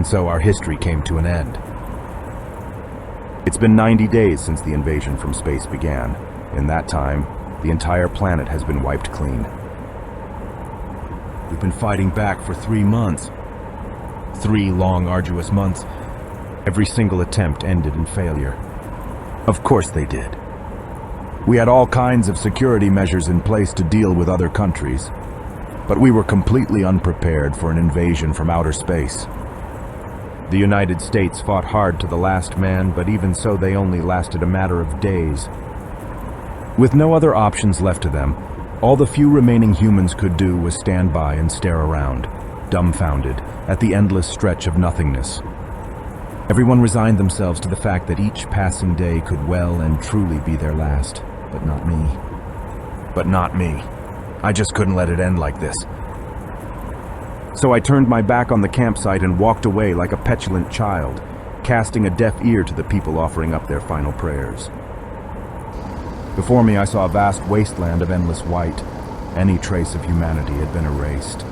and so our history came to an end. It's been 90 days since the invasion from space began. In that time, the entire planet has been wiped clean. We've been fighting back for 3 months. 3 long, arduous months. Every single attempt ended in failure. Of course they did. We had all kinds of security measures in place to deal with other countries, but we were completely unprepared for an invasion from outer space. The United States fought hard to the last man, but even so they only lasted a matter of days. With no other options left to them, all the few remaining humans could do was stand by and stare around, dumbfounded, at the endless stretch of nothingness. Everyone resigned themselves to the fact that each passing day could well and truly be their last, but not me. But not me. I just couldn't let it end like this. So I turned my back on the campsite and walked away like a petulant child, casting a deaf ear to the people offering up their final prayers. Before me, I saw a vast wasteland of endless white. Any trace of humanity had been erased.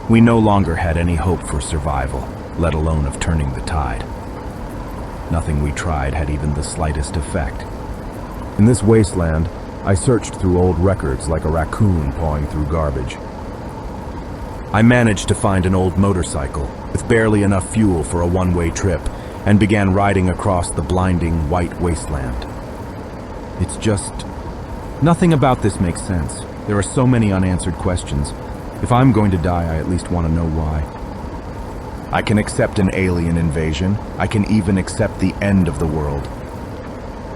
We no longer had any hope for survival, let alone of turning the tide. Nothing we tried had even the slightest effect. In this wasteland, I searched through old records like a raccoon pawing through garbage. I managed to find an old motorcycle with barely enough fuel for a one-way trip and began riding across the blinding white wasteland. It's just... nothing about this makes sense. There are so many unanswered questions. If I'm going to die, I at least want to know why. I can accept an alien invasion. I can even accept the end of the world.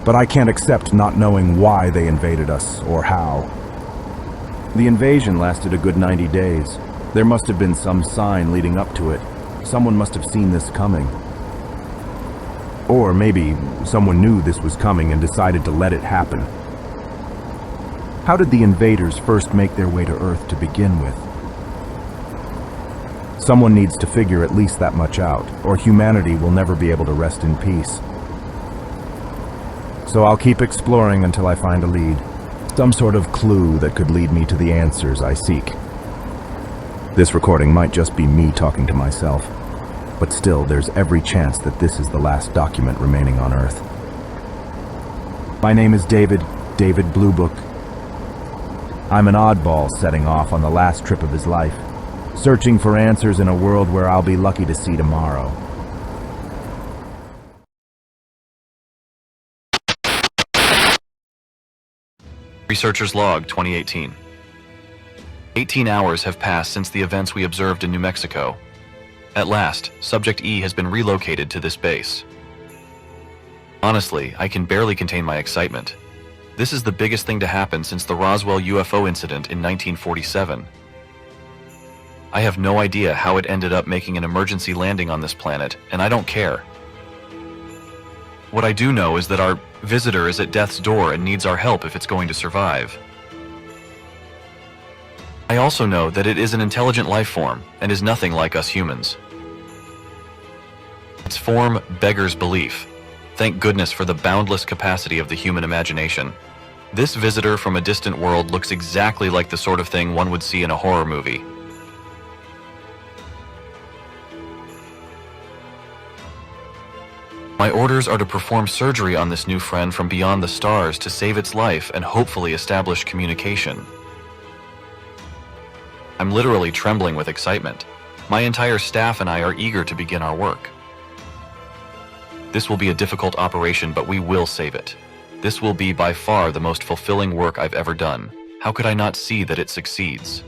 But I can't accept not knowing why they invaded us or how. The invasion lasted a good 90 days. There must have been some sign leading up to it. Someone must have seen this coming. Or maybe someone knew this was coming and decided to let it happen. How did the invaders first make their way to Earth to begin with? Someone needs to figure at least that much out, or humanity will never be able to rest in peace. So I'll keep exploring until I find a lead. Some sort of clue that could lead me to the answers I seek. This recording might just be me talking to myself, but still there's every chance that this is the last document remaining on Earth. My name is David Blue Book. I'm an oddball setting off on the last trip of his life, searching for answers in a world where I'll be lucky to see tomorrow. Researcher's Log 2018. 18 hours have passed since the events we observed in New Mexico. At last, Subject E has been relocated to this base. Honestly, I can barely contain my excitement. This is the biggest thing to happen since the Roswell UFO incident in 1947. I have no idea how it ended up making an emergency landing on this planet, and I don't care. What I do know is that our visitor is at death's door and needs our help if it's going to survive. I also know that it is an intelligent life form and is nothing like us humans. Its form beggars belief. Thank goodness for the boundless capacity of the human imagination. This visitor from a distant world looks exactly like the sort of thing one would see in a horror movie. My orders are to perform surgery on this new friend from beyond the stars to save its life and hopefully establish communication. I'm literally trembling with excitement. My entire staff and I are eager to begin our work. This will be a difficult operation, but we will save it. This will be by far the most fulfilling work I've ever done. How could I not see that it succeeds?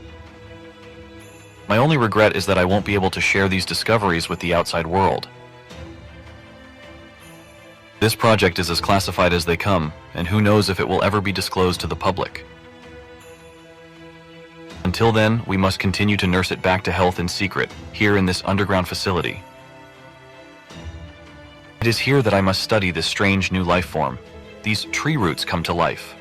My only regret is that I won't be able to share these discoveries with the outside world. This project is as classified as they come, and who knows if it will ever be disclosed to the public. Until then, we must continue to nurse it back to health in secret, here in this underground facility. It is here that I must study this strange new life form. These tree roots come to life.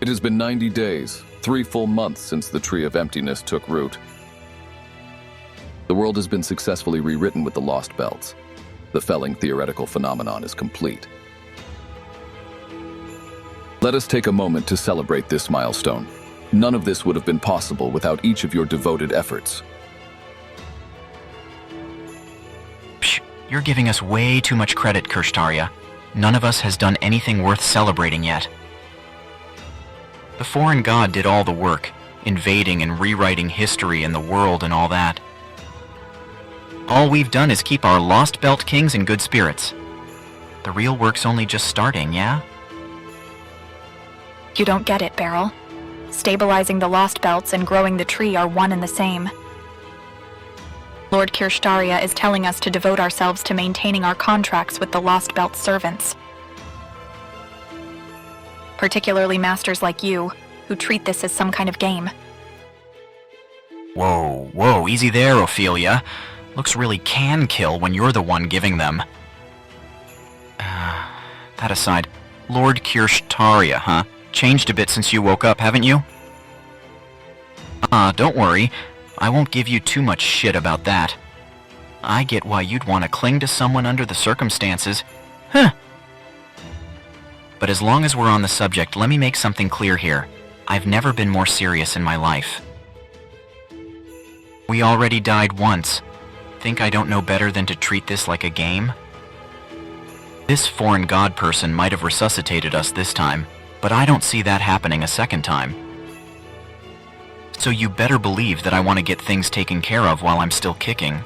It has been 90 days, 3 full months since the Tree of Emptiness took root. The world has been successfully rewritten with the Lost Belts. The felling theoretical phenomenon is complete. Let us take a moment to celebrate this milestone. None of this would have been possible without each of your devoted efforts. Psh, you're giving us way too much credit, Kirshtaria. None of us has done anything worth celebrating yet. The foreign god did all the work, invading and rewriting history and the world and all that. All we've done is keep our Lost Belt kings in good spirits. The real work's only just starting, yeah? You don't get it, Beryl. Stabilizing the Lost Belts and growing the tree are one and the same. Lord Kirshtaria is telling us to devote ourselves to maintaining our contracts with the Lost Belt servants. Particularly masters like you, who treat this as some kind of game. Whoa, easy there, Ophelia. Looks really can kill when you're the one giving them. That aside, Lord Kirshtaria, huh? Changed a bit since you woke up, haven't you? Don't worry. I won't give you too much shit about that. I get why you'd want to cling to someone under the circumstances. Huh. But as long as we're on the subject, let me make something clear here. I've never been more serious in my life. We already died once. Think I don't know better than to treat this like a game? This foreign god person might have resuscitated us this time, but I don't see that happening a second time. So you better believe that I want to get things taken care of while I'm still kicking.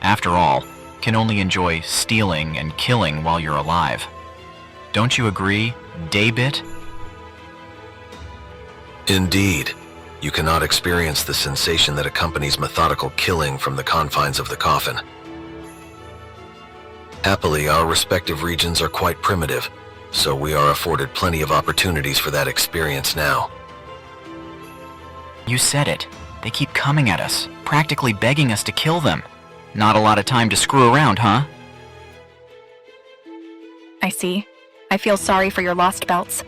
After all, can only enjoy stealing and killing while you're alive. Don't you agree, Daybit? Indeed. You cannot experience the sensation that accompanies methodical killing from the confines of the coffin. Happily, our respective regions are quite primitive, so we are afforded plenty of opportunities for that experience now. You said it. They keep coming at us, practically begging us to kill them. Not a lot of time to screw around, huh? I see. I feel sorry for your Lost Belts.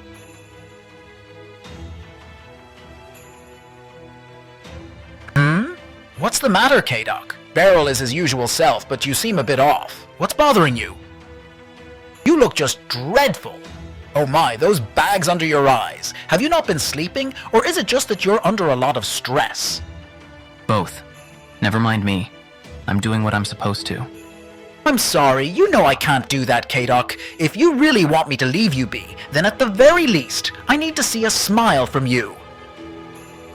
What's the matter, K-Doc? Beryl is his usual self, but you seem a bit off. What's bothering you? You look just dreadful. Oh my, those bags under your eyes. Have you not been sleeping, or is it just that you're under a lot of stress? Both. Never mind me. I'm doing what I'm supposed to. I'm sorry, you know I can't do that, K-Doc. If you really want me to leave you be, then at the very least, I need to see a smile from you.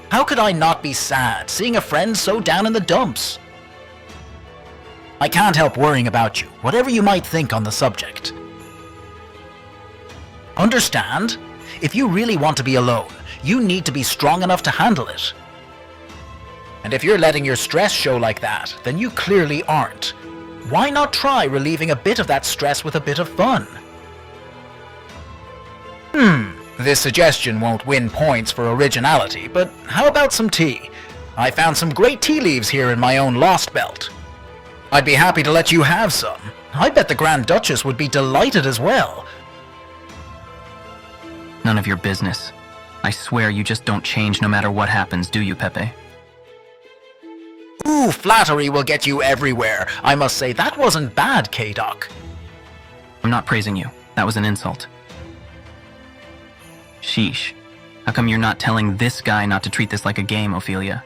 How could I not be sad, seeing a friend so down in the dumps? I can't help worrying about you, whatever you might think on the subject. Understand? If you really want to be alone, you need to be strong enough to handle it. And if you're letting your stress show like that, then you clearly aren't. Why not try relieving a bit of that stress with a bit of fun? This suggestion won't win points for originality, but how about some tea? I found some great tea leaves here in my own Lost Belt. I'd be happy to let you have some. I bet the Grand Duchess would be delighted as well. None of your business. I swear you just don't change no matter what happens, do you, Pepe? Ooh, flattery will get you everywhere. I must say, that wasn't bad, K-Doc. I'm not praising you. That was an insult. Sheesh. How come you're not telling this guy not to treat this like a game, Ophelia?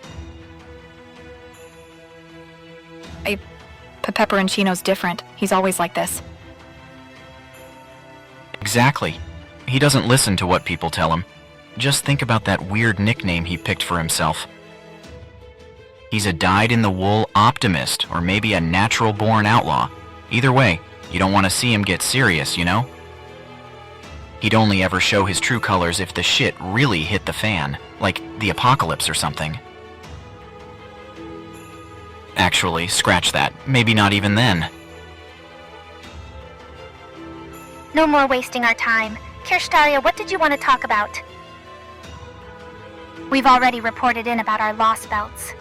Pepperoncino's different. He's always like this. Exactly. He doesn't listen to what people tell him. Just think about that weird nickname he picked for himself. He's a dyed-in-the-wool optimist, or maybe a natural-born outlaw. Either way, you don't want to see him get serious, you know? He'd only ever show his true colors if the shit really hit the fan, like the apocalypse or something. Actually, scratch that. Maybe not even then. No more wasting our time. Kirshtaria, what did you want to talk about? We've already reported in about our Lost Belts.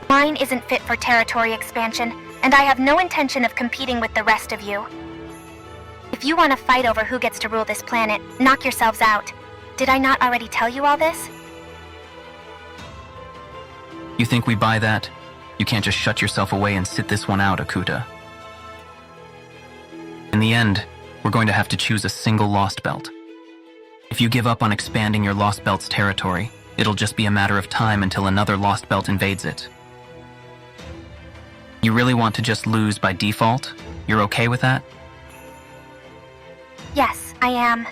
Mine isn't fit for territory expansion, and I have no intention of competing with the rest of you. If you want to fight over who gets to rule this planet, knock yourselves out. Did I not already tell you all this? You think we buy that? You can't just shut yourself away and sit this one out, Akuta. In the end, we're going to have to choose a single Lostbelt. If you give up on expanding your Lostbelt's territory, it'll just be a matter of time until another Lostbelt invades it. You really want to just lose by default? You're okay with that? Yes, I am.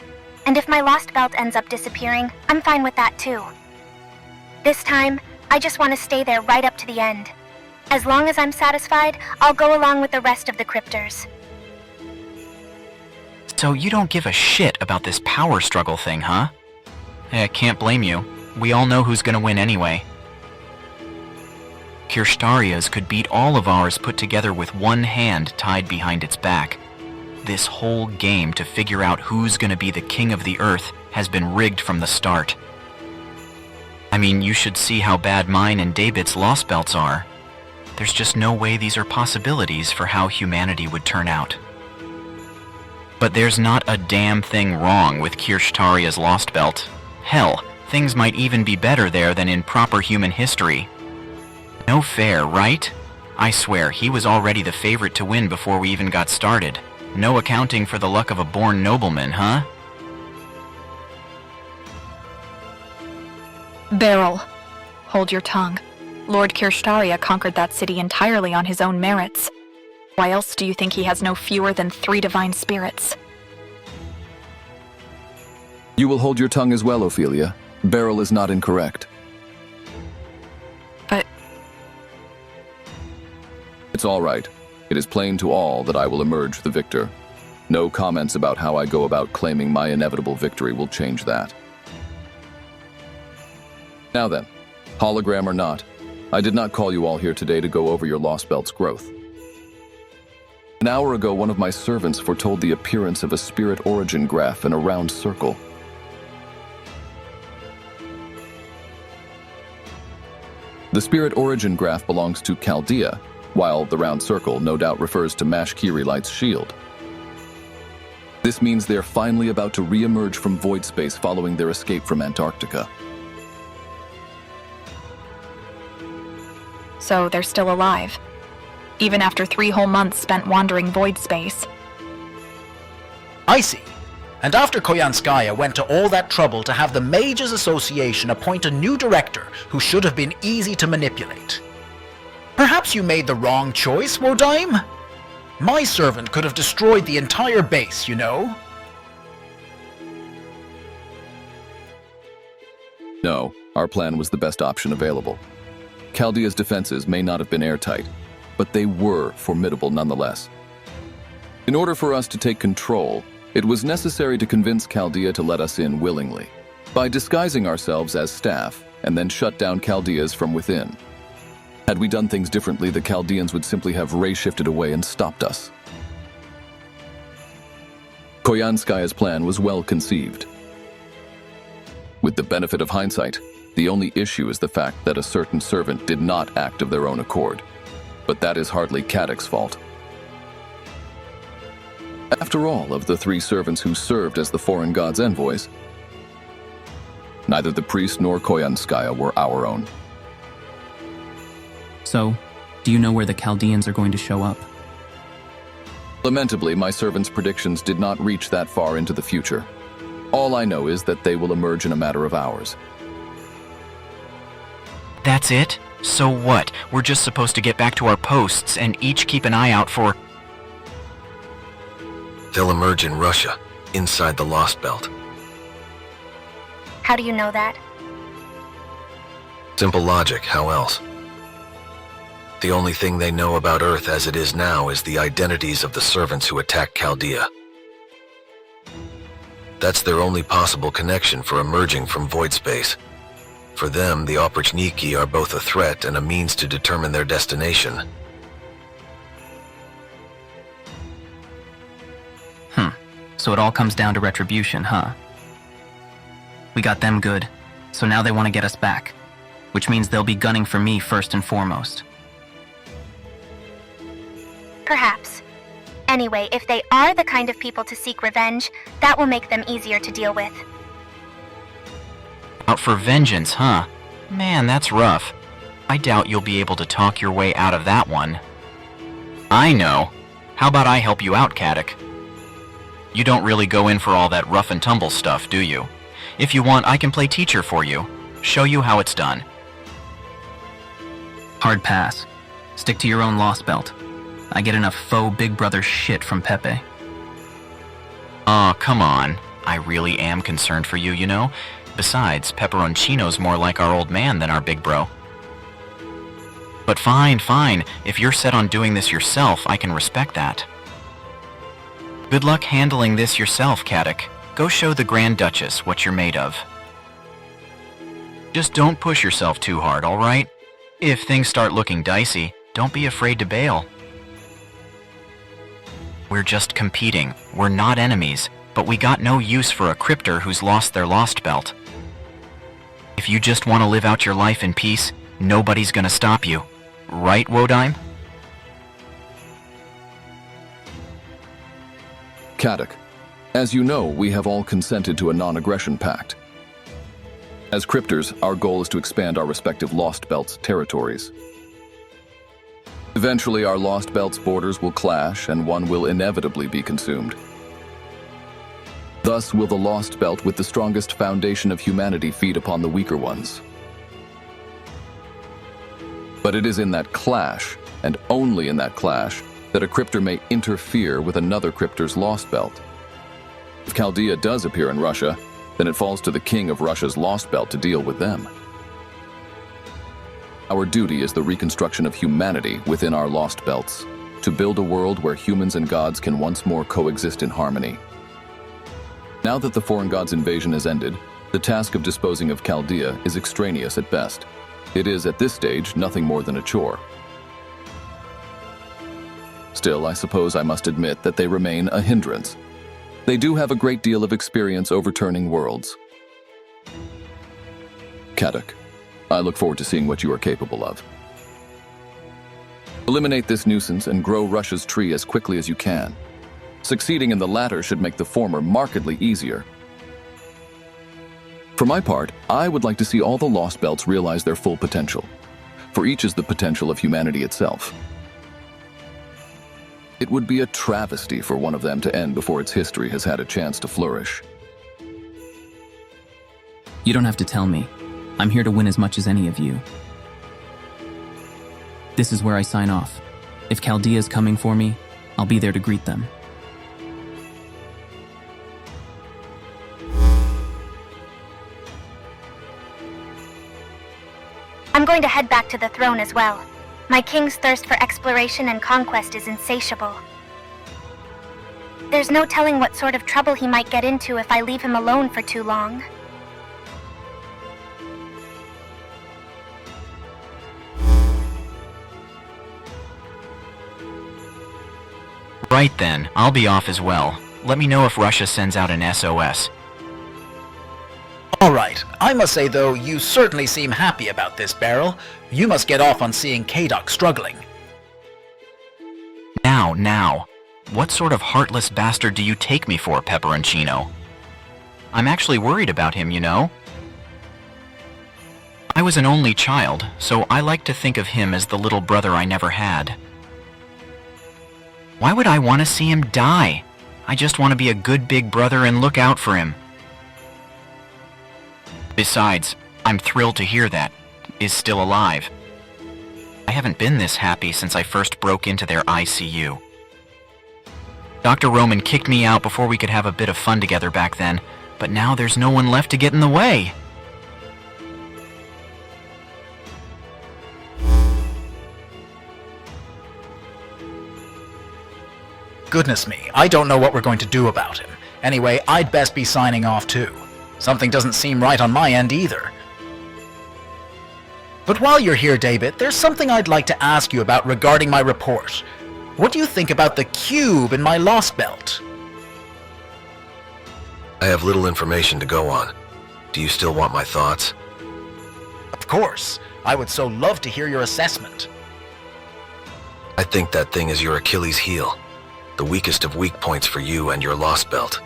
And if my lost belt ends up disappearing, I'm fine with that too. This time, I just want to stay there right up to the end. As long as I'm satisfied, I'll go along with the rest of the cryptors. So you don't give a shit about this power struggle thing, huh? Hey, I can't blame you. We all know who's gonna win anyway. Kirstaria's could beat all of ours put together with one hand tied behind its back. This whole game to figure out who's gonna be the king of the earth has been rigged from the start. I mean, you should see how bad mine and David's lost belts are. There's just no way these are possibilities for how humanity would turn out. But there's not a damn thing wrong with Kirstaria's lost belt. Hell, things might even be better there than in proper human history. No fair, right? I swear, he was already the favorite to win before we even got started. No accounting for the luck of a born nobleman, huh? Beryl, hold your tongue. Lord Kirstaria conquered that city entirely on his own merits. Why else do you think he has no fewer than 3 divine spirits? You will hold your tongue as well, Ophelia. Beryl is not incorrect. But... It's all right. It is plain to all that I will emerge the victor. No comments about how I go about claiming my inevitable victory will change that. Now then, hologram or not, I did not call you all here today to go over your Lost Belt's growth. An hour ago, one of my servants foretold the appearance of a spirit origin graph in a round circle. The spirit origin graph belongs to Chaldea, while the round circle no doubt refers to Mashkiri Light's shield. This means they're finally about to re-emerge from void space following their escape from Antarctica. So they're still alive, even after 3 whole months spent wandering void space. I see. And after Koyanskaya went to all that trouble to have the Mages Association appoint a new director who should have been easy to manipulate. Perhaps you made the wrong choice, Wodaim? My servant could have destroyed the entire base, you know? No, our plan was the best option available. Chaldea's defenses may not have been airtight, but they were formidable nonetheless. In order for us to take control, it was necessary to convince Chaldea to let us in willingly, by disguising ourselves as staff and then shut down Chaldea's from within. Had we done things differently, the Chaldeans would simply have ray-shifted away and stopped us. Koyanskaya's plan was well conceived. With the benefit of hindsight, the only issue is the fact that a certain servant did not act of their own accord. But that is hardly Kadok's fault. After all, of the 3 servants who served as the foreign gods' envoys, neither the priest nor Koyanskaya were our own. So, do you know where the Chaldeans are going to show up? Lamentably, my servants' predictions did not reach that far into the future. All I know is that they will emerge in a matter of hours. That's it? So what? We're just supposed to get back to our posts and each keep an eye out for... They'll emerge in Russia, inside the Lost Belt. How do you know that? Simple logic, how else? The only thing they know about Earth as it is now is the identities of the servants who attacked Chaldea. That's their only possible connection for emerging from void space. For them, the Oprichniki are both a threat and a means to determine their destination. So it all comes down to retribution, huh? We got them good, so now they want to get us back, which means they'll be gunning for me first and foremost. Perhaps. Anyway, if they are the kind of people to seek revenge, that will make them easier to deal with. Out for vengeance, huh? Man, that's rough. I doubt you'll be able to talk your way out of that one. I know. How about I help you out, Caddock? You don't really go in for all that rough and tumble stuff, do you? If you want, I can play teacher for you. Show you how it's done. Hard pass. Stick to your own Lostbelt. I get enough faux Big Brother shit from Pepe. Aw, come on. I really am concerned for you, you know? Besides, Pepperoncino's more like our old man than our big bro. But fine. If you're set on doing this yourself, I can respect that. Good luck handling this yourself, Caddock. Go show the Grand Duchess what you're made of. Just don't push yourself too hard, all right? If things start looking dicey, don't be afraid to bail. We're just competing. We're not enemies, but we got no use for a crypter who's lost their Lostbelt. If you just want to live out your life in peace, nobody's gonna stop you. Right, Wodime? Caddock, as you know, we have all consented to a non-aggression pact. As cryptors, our goal is to expand our respective Lostbelt's territories. Eventually, our Lostbelt's borders will clash, and one will inevitably be consumed. Thus will the Lostbelt with the strongest foundation of humanity feed upon the weaker ones. But it is in that clash, and only in that clash, that a cryptor may interfere with another cryptor's Lostbelt. If Chaldea does appear in Russia, then it falls to the king of Russia's Lostbelt to deal with them. Our duty is the reconstruction of humanity within our Lostbelts, to build a world where humans and gods can once more coexist in harmony. Now that the foreign gods' invasion has ended, the task of disposing of Chaldea is extraneous at best. It is, at this stage, nothing more than a chore. Still, I suppose I must admit that they remain a hindrance. They do have a great deal of experience overturning worlds. Caddock, I look forward to seeing what you are capable of. Eliminate this nuisance and grow Russia's tree as quickly as you can. Succeeding in the latter should make the former markedly easier. For my part, I would like to see all the Lostbelts realize their full potential, for each is the potential of humanity itself. It would be a travesty for one of them to end before its history has had a chance to flourish. You don't have to tell me. I'm here to win as much as any of you. This is where I sign off. If Chaldea's coming for me, I'll be there to greet them. I'm going to head back to the throne as well. My king's thirst for exploration and conquest is insatiable. There's no telling what sort of trouble he might get into if I leave him alone for too long. Right then, I'll be off as well. Let me know if Russia sends out an SOS. Alright, I must say though, you certainly seem happy about this, Beryl. You must get off on seeing Kadok struggling. Now. What sort of heartless bastard do you take me for, Pepperoncino? I'm actually worried about him, you know? I was an only child, so I like to think of him as the little brother I never had. Why would I want to see him die? I just want to be a good big brother and look out for him. Besides, I'm thrilled to hear that is still alive. I haven't been this happy since I first broke into their ICU. Dr. Roman kicked me out before we could have a bit of fun together back then, but now there's no one left to get in the way. Goodness me, I don't know what we're going to do about him. Anyway, I'd best be signing off too. Something doesn't seem right on my end either. But while you're here, David, there's something I'd like to ask you about regarding my report. What do you think about the cube in my Lostbelt? I have little information to go on. Do you still want my thoughts? Of course. I would so love to hear your assessment. I think that thing is your Achilles heel. The weakest of weak points for you and your Lostbelt.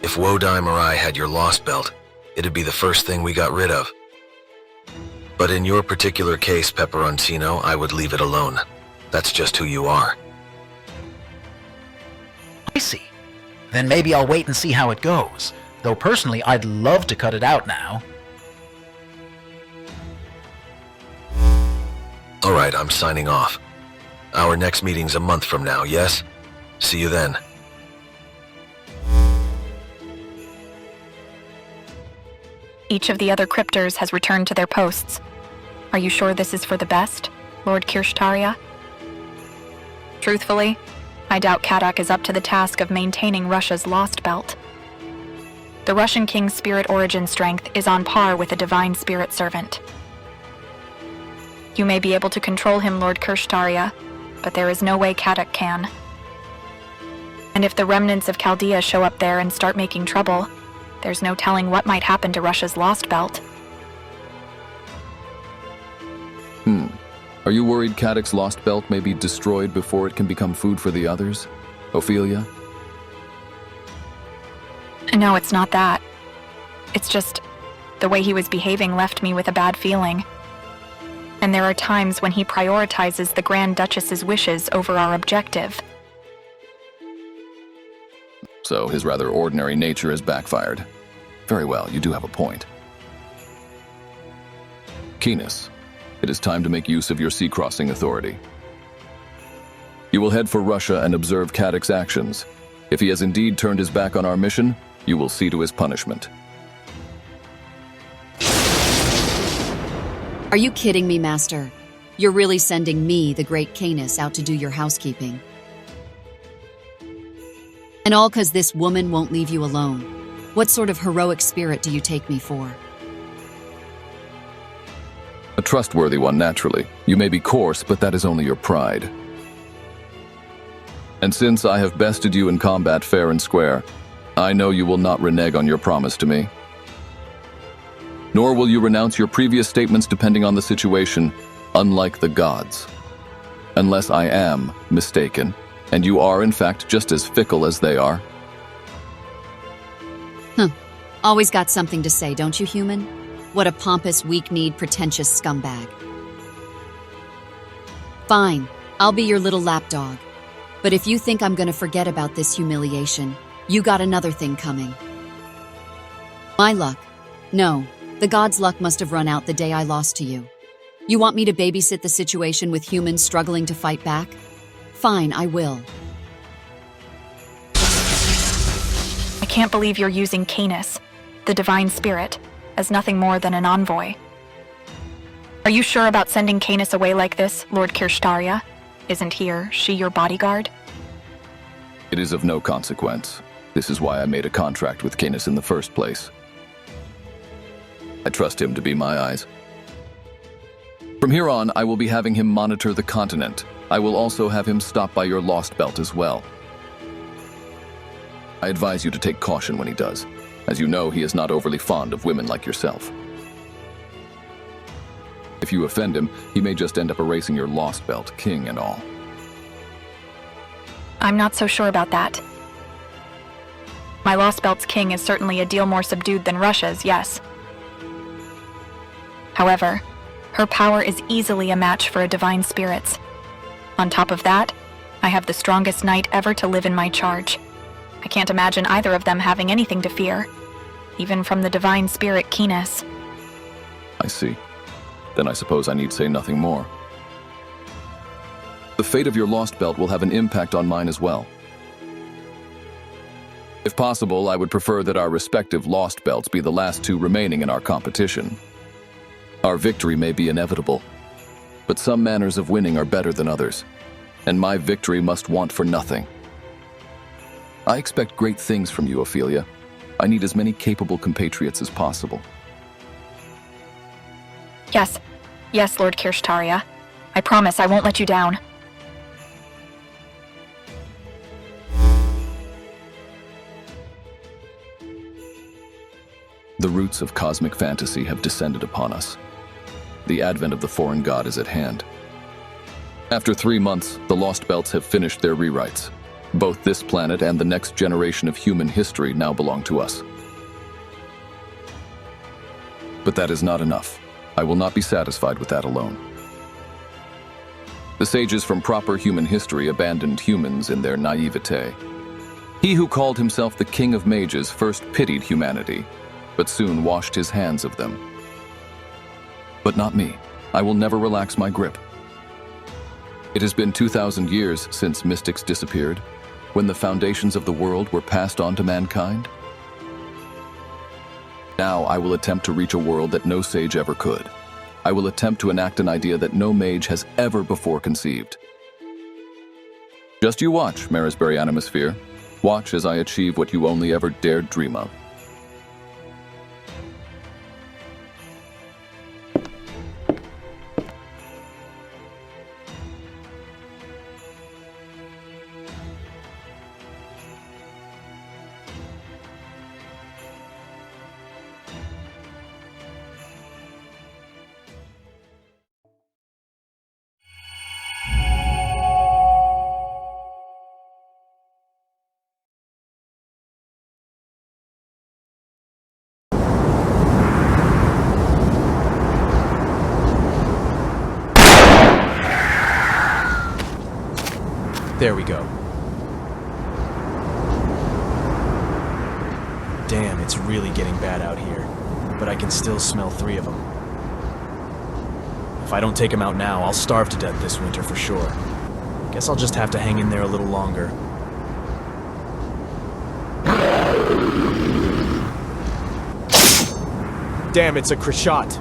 If Wodime or I had your Lostbelt, it'd be the first thing we got rid of. But in your particular case, Peperoncino, I would leave it alone. That's just who you are. I see. Then maybe I'll wait and see how it goes. Though personally, I'd love to cut it out now. Alright, I'm signing off. Our next meeting's a month from now, yes? See you then. Each of the other cryptors has returned to their posts. Are you sure this is for the best, Lord Kirshtaria? Truthfully, I doubt Kadok is up to the task of maintaining Russia's Lostbelt. The Russian king's spirit origin strength is on par with a divine spirit servant. You may be able to control him, Lord Kirshtaria, but there is no way Kadok can. And if the remnants of Chaldea show up there and start making trouble, there's no telling what might happen to Russia's Lostbelt. Are you worried Kadok's Lostbelt may be destroyed before it can become food for the others, Ophelia? No, it's not that. It's just the way he was behaving left me with a bad feeling. And there are times when he prioritizes the Grand Duchess's wishes over our objective. So his rather ordinary nature has backfired. Very well, you do have a point. Canis, it is time to make use of your sea-crossing authority. You will head for Russia and observe Kadok's actions. If he has indeed turned his back on our mission, you will see to his punishment. Are you kidding me, Master? You're really sending me, the great Canis, out to do your housekeeping. And all because this woman won't leave you alone. What sort of heroic spirit do you take me for? A trustworthy one, naturally. You may be coarse, but that is only your pride. And since I have bested you in combat fair and square, I know you will not renege on your promise to me. Nor will you renounce your previous statements depending on the situation, unlike the gods. Unless I am mistaken, and you are in fact just as fickle as they are. Always got something to say, don't you, human? What a pompous, weak-kneed, pretentious scumbag. Fine, I'll be your little lapdog. But if you think I'm gonna forget about this humiliation, you got another thing coming. My luck? No, the gods' luck must have run out the day I lost to you. You want me to babysit the situation with humans struggling to fight back? Fine, I will. I can't believe you're using Canis, the divine spirit, as nothing more than an envoy. Are you sure about sending Canis away like this, Lord Kirshtaria? Isn't he or she your bodyguard? It is of no consequence. This is why I made a contract with Canis in the first place. I trust him to be my eyes. From here on, I will be having him monitor the continent. I will also have him stop by your Lostbelt as well. I advise you to take caution when he does. As you know, he is not overly fond of women like yourself. If you offend him, he may just end up erasing your Lostbelt, king and all. I'm not so sure about that. My Lostbelt's king is certainly a deal more subdued than Russia's, yes. However, her power is easily a match for a divine spirit's. On top of that, I have the strongest knight ever to live in my charge. I can't imagine either of them having anything to fear, even from the divine spirit Canis. I see. Then I suppose I need say nothing more. The fate of your Lostbelt will have an impact on mine as well. If possible, I would prefer that our respective Lostbelts be the last two remaining in our competition. Our victory may be inevitable, but some manners of winning are better than others, and my victory must want for nothing. I expect great things from you, Ophelia. I need as many capable compatriots as possible. Yes, Lord Kirshtaria. I promise I won't let you down. The roots of cosmic fantasy have descended upon us. The advent of the foreign god is at hand. After 3 months, the Lostbelts have finished their rewrites. Both this planet and the next generation of human history now belong to us. But that is not enough. I will not be satisfied with that alone. The sages from proper human history abandoned humans in their naivete. He who called himself the King of Mages first pitied humanity, but soon washed his hands of them. But not me. I will never relax my grip. It has been 2,000 years since mystics disappeared, when the foundations of the world were passed on to mankind. Now I will attempt to reach a world that no sage ever could. I will attempt to enact an idea that no mage has ever before conceived. Just you watch, Marisbury Animosphere. Watch as I achieve what you only ever dared dream of. There we go. Damn, it's really getting bad out here, but I can still smell 3 of them. If I don't take them out now, I'll starve to death this winter for sure. Guess I'll just have to hang in there a little longer. Damn, it's a Krishat.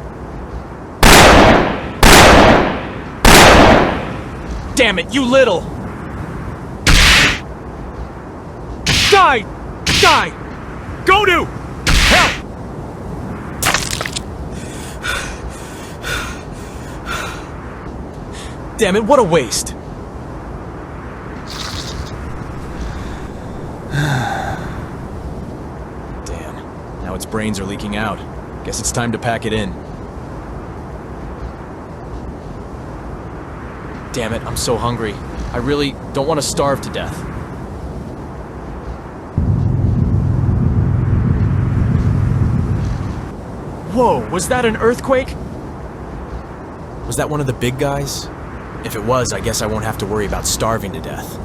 Damn it, you little! Die! Die! Go to! Help! Damn it, what a waste! Damn, now its brains are leaking out. Guess it's time to pack it in. Damn it, I'm so hungry. I really don't want to starve to death. Whoa, was that an earthquake? Was that one of the big guys? If it was, I guess I won't have to worry about starving to death.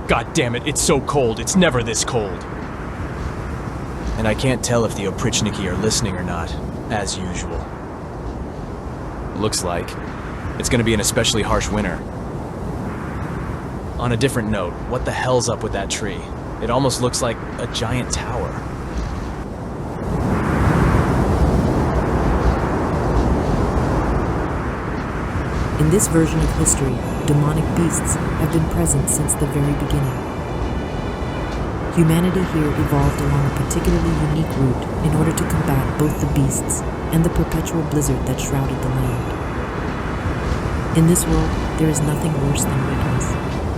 God damn it, it's so cold. It's never this cold. And I can't tell if the Oprichniki are listening or not, as usual. Looks like it's gonna be an especially harsh winter. On a different note, what the hell's up with that tree? It almost looks like a giant tower. In this version of history, demonic beasts have been present since the very beginning. Humanity here evolved along a particularly unique route in order to combat both the beasts and the perpetual blizzard that shrouded the land. In this world, there is nothing worse than weakness.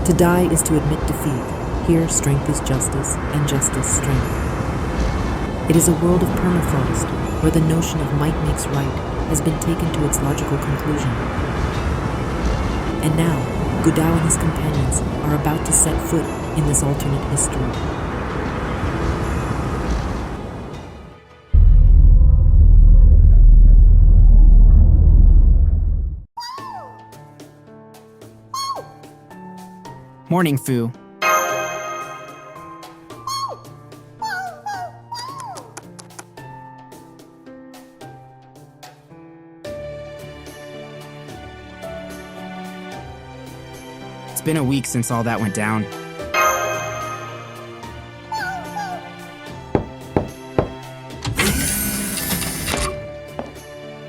To die is to admit defeat. Here, strength is justice, and justice strength. It is a world of permafrost, where the notion of might makes right has been taken to its logical conclusion. And now, Gudao and his companions are about to set foot in this alternate history. Morning, Fu. It's been a week since all that went down.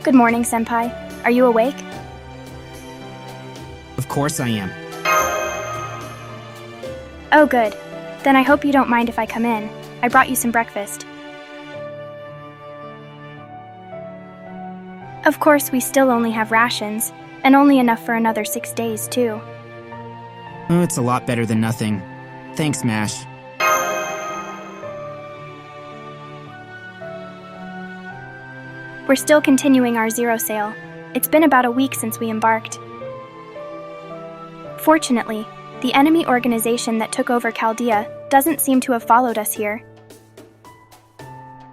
Good morning, Senpai. Are you awake? Of course I am. Oh, good. Then I hope you don't mind if I come in. I brought you some breakfast. Of course, we still only have rations, and only enough for another 6 days, too. Oh, it's a lot better than nothing. Thanks, Mash. We're still continuing our zero sale. It's been about a week since we embarked. Fortunately, the enemy organization that took over Chaldea doesn't seem to have followed us here.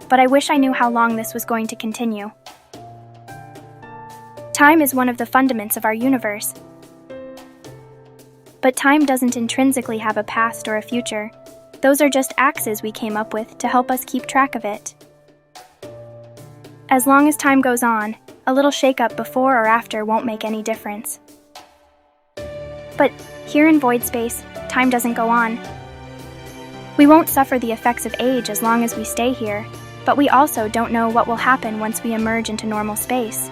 But I wish I knew how long this was going to continue. Time is one of the fundaments of our universe. But time doesn't intrinsically have a past or a future. Those are just axes we came up with to help us keep track of it. As long as time goes on, a little shake-up before or after won't make any difference. But here in void space, time doesn't go on. We won't suffer the effects of age as long as we stay here, but we also don't know what will happen once we emerge into normal space.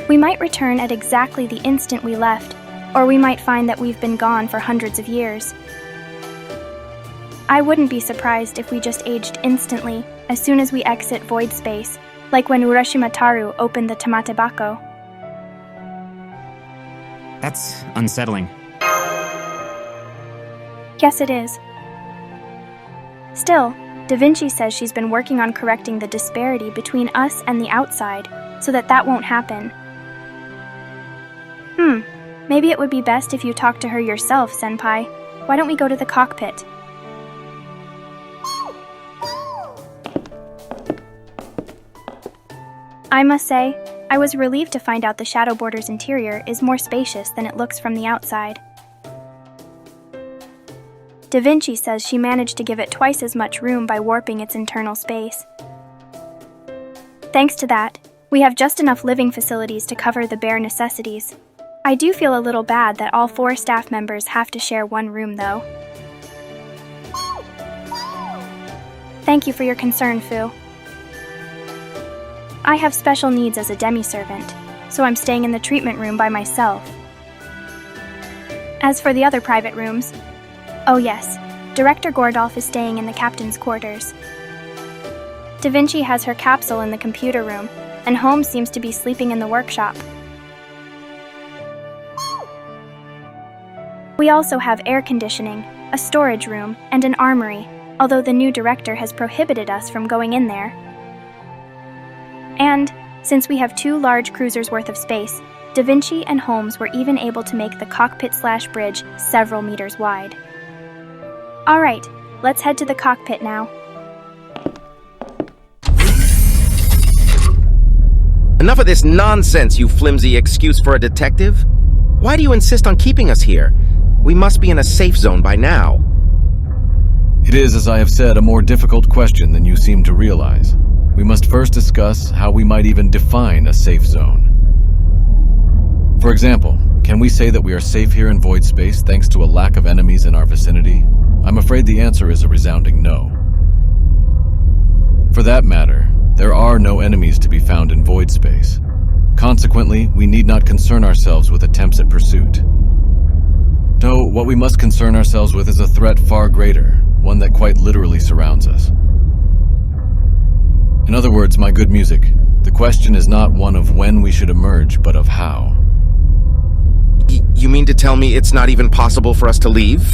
We might return at exactly the instant we left, or we might find that we've been gone for hundreds of years. I wouldn't be surprised if we just aged instantly as soon as we exit void space, like when Urashimataru opened the Tamatebako. That's unsettling. Yes, it is. Still, Da Vinci says she's been working on correcting the disparity between us and the outside, so that won't happen. Maybe it would be best if you talk to her yourself, Senpai. Why don't we go to the cockpit? I must say, I was relieved to find out the Shadow Border's interior is more spacious than it looks from the outside. Da Vinci says she managed to give it twice as much room by warping its internal space. Thanks to that, we have just enough living facilities to cover the bare necessities. I do feel a little bad that all 4 staff members have to share one room, though. Thank you for your concern, Fu. I have special needs as a demi-servant, so I'm staying in the treatment room by myself. As for the other private rooms, oh yes, Director Gordolph is staying in the captain's quarters. Da Vinci has her capsule in the computer room, and Holmes seems to be sleeping in the workshop. We also have air conditioning, a storage room, and an armory, although the new director has prohibited us from going in there. And, since we have 2 large cruisers worth of space, Da Vinci and Holmes were even able to make the cockpit/bridge several meters wide. Alright, let's head to the cockpit now. Enough of this nonsense, you flimsy excuse for a detective. Why do you insist on keeping us here? We must be in a safe zone by now. It is, as I have said, a more difficult question than you seem to realize. We must first discuss how we might even define a safe zone. For example, can we say that we are safe here in void space thanks to a lack of enemies in our vicinity? I'm afraid the answer is a resounding no. For that matter, there are no enemies to be found in void space. Consequently, we need not concern ourselves with attempts at pursuit. No, what we must concern ourselves with is a threat far greater, one that quite literally surrounds us. In other words, my good music, the question is not one of when we should emerge, but of how. You mean to tell me it's not even possible for us to leave?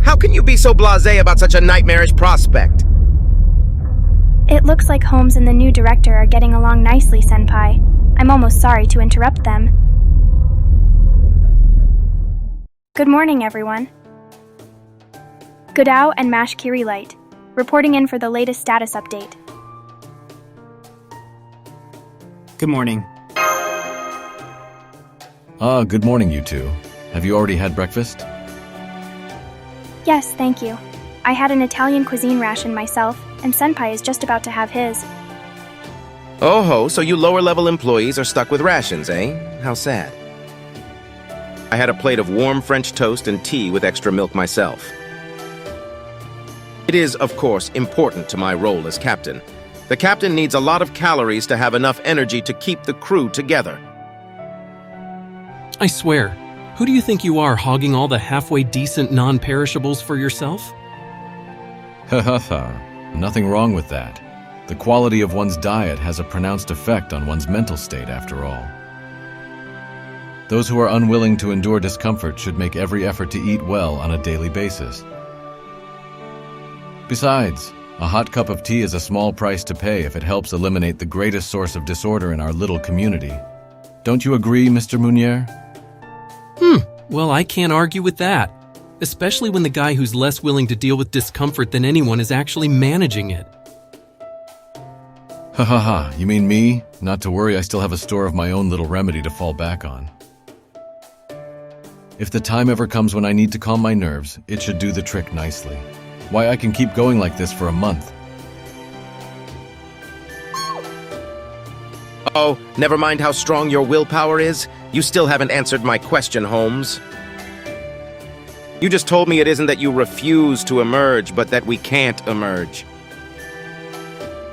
How can you be so blasé about such a nightmarish prospect? It looks like Holmes and the new director are getting along nicely, Senpai. I'm almost sorry to interrupt them. Good morning, everyone. Godao and Mash Kirilight, reporting in for the latest status update. Good morning. Good morning, you two. Have you already had breakfast? Yes, thank you. I had an Italian cuisine ration myself, and Senpai is just about to have his. Oh ho, so you lower-level employees are stuck with rations, eh? How sad. I had a plate of warm French toast and tea with extra milk myself. It is, of course, important to my role as captain. The captain needs a lot of calories to have enough energy to keep the crew together. I swear, who do you think you are, hogging all the halfway decent non-perishables for yourself? Ha ha ha. Nothing wrong with that. The quality of one's diet has a pronounced effect on one's mental state, after all. Those who are unwilling to endure discomfort should make every effort to eat well on a daily basis. Besides, a hot cup of tea is a small price to pay if it helps eliminate the greatest source of disorder in our little community. Don't you agree, Mr. Munier? Well, I can't argue with that, especially when the guy who's less willing to deal with discomfort than anyone is actually managing it. Ha ha ha, you mean me? Not to worry, I still have a store of my own little remedy to fall back on. If the time ever comes when I need to calm my nerves, it should do the trick nicely. Why, I can keep going like this for a month. Oh, never mind how strong your willpower is. You still haven't answered my question, Holmes. You just told me it isn't that you refuse to emerge, but that we can't emerge.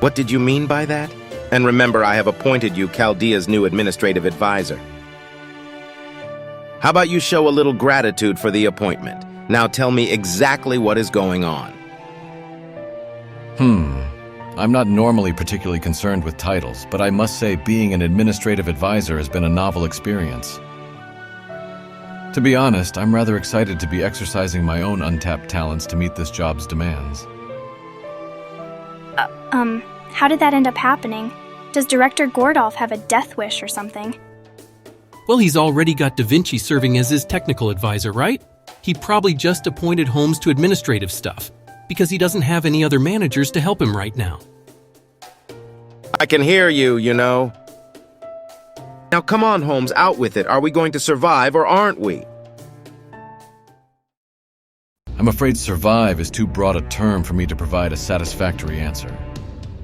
What did you mean by that? And remember, I have appointed you Chaldea's new administrative advisor. How about you show a little gratitude for the appointment? Now tell me exactly what is going on. I'm not normally particularly concerned with titles, but I must say being an administrative advisor has been a novel experience. To be honest, I'm rather excited to be exercising my own untapped talents to meet this job's demands. How did that end up happening? Does Director Gordolf have a death wish or something? Well, he's already got Da Vinci serving as his technical advisor, right? He probably just appointed Holmes to administrative stuff, because he doesn't have any other managers to help him right now. I can hear you, you know. Now come on, Holmes, out with it. Are we going to survive or aren't we? I'm afraid survive is too broad a term for me to provide a satisfactory answer,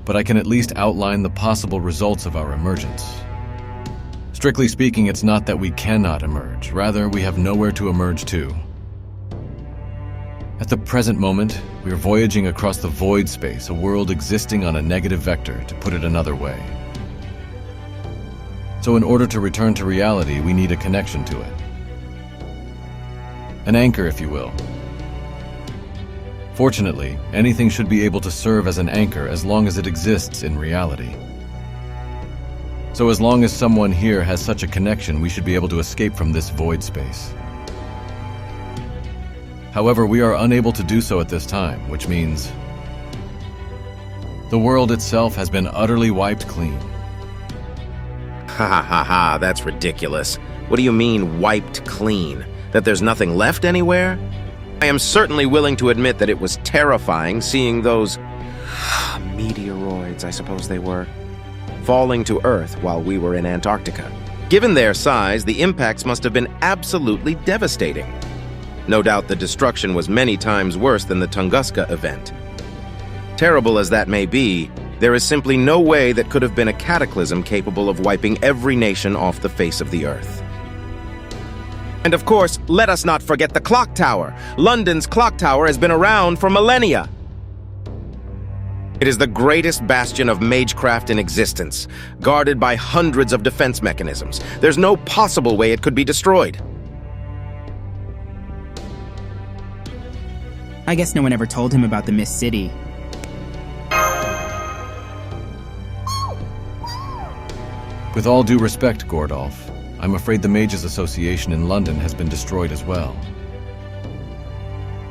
but I can at least outline the possible results of our emergence. Strictly speaking, it's not that we cannot emerge, rather we have nowhere to emerge to. At the present moment, we are voyaging across the void space, a world existing on a negative vector, to put it another way. So in order to return to reality, we need a connection to it. An anchor, if you will. Fortunately, anything should be able to serve as an anchor as long as it exists in reality. So as long as someone here has such a connection, we should be able to escape from this void space. However, we are unable to do so at this time, which means the world itself has been utterly wiped clean. Ha ha ha ha, that's ridiculous. What do you mean, wiped clean? That there's nothing left anywhere? I am certainly willing to admit that it was terrifying seeing those meteoroids, I suppose they were, falling to Earth while we were in Antarctica. Given their size, the impacts must have been absolutely devastating. No doubt the destruction was many times worse than the Tunguska event. Terrible as that may be, there is simply no way that could have been a cataclysm capable of wiping every nation off the face of the Earth. And of course, let us not forget the clock tower. London's clock tower has been around for millennia. It is the greatest bastion of magecraft in existence, guarded by hundreds of defense mechanisms. There's no possible way it could be destroyed. I guess no one ever told him about the Mist City. With all due respect, Gordolf, I'm afraid the Mages Association in London has been destroyed as well.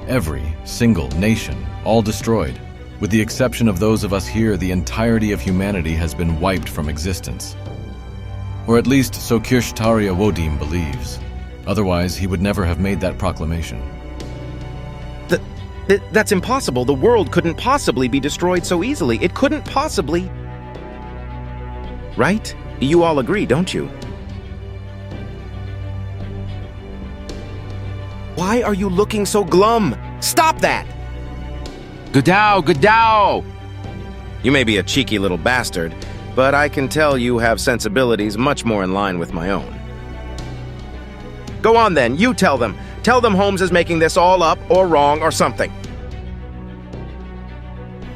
Every single nation, all destroyed. With the exception of those of us here, the entirety of humanity has been wiped from existence. Or at least so Kirshtaria Wodim believes. Otherwise, he would never have made that proclamation. That's impossible. The world couldn't possibly be destroyed so easily. It couldn't possibly... Right? You all agree, don't you? Why are you looking so glum? Stop that! Godao! You may be a cheeky little bastard, but I can tell you have sensibilities much more in line with my own. Go on then, you tell them. Tell them Holmes is making this all up, or wrong, or something.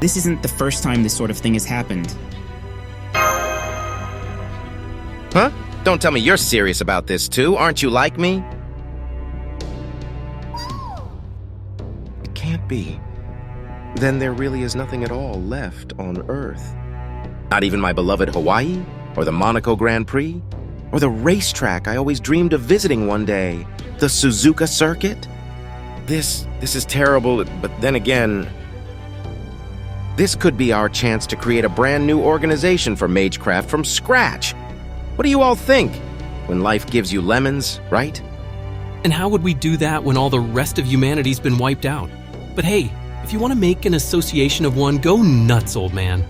This isn't the first time this sort of thing has happened. Huh? Don't tell me you're serious about this too. Aren't you like me? It can't be. Then there really is nothing at all left on Earth. Not even my beloved Hawaii, or the Monaco Grand Prix, or the racetrack I always dreamed of visiting one day, the Suzuka Circuit. This is terrible, but then again, this could be our chance to create a brand new organization for Magecraft from scratch. What do you all think? When life gives you lemons, right? And how would we do that when all the rest of humanity's been wiped out? But hey, if you want to make an association of one, go nuts, old man.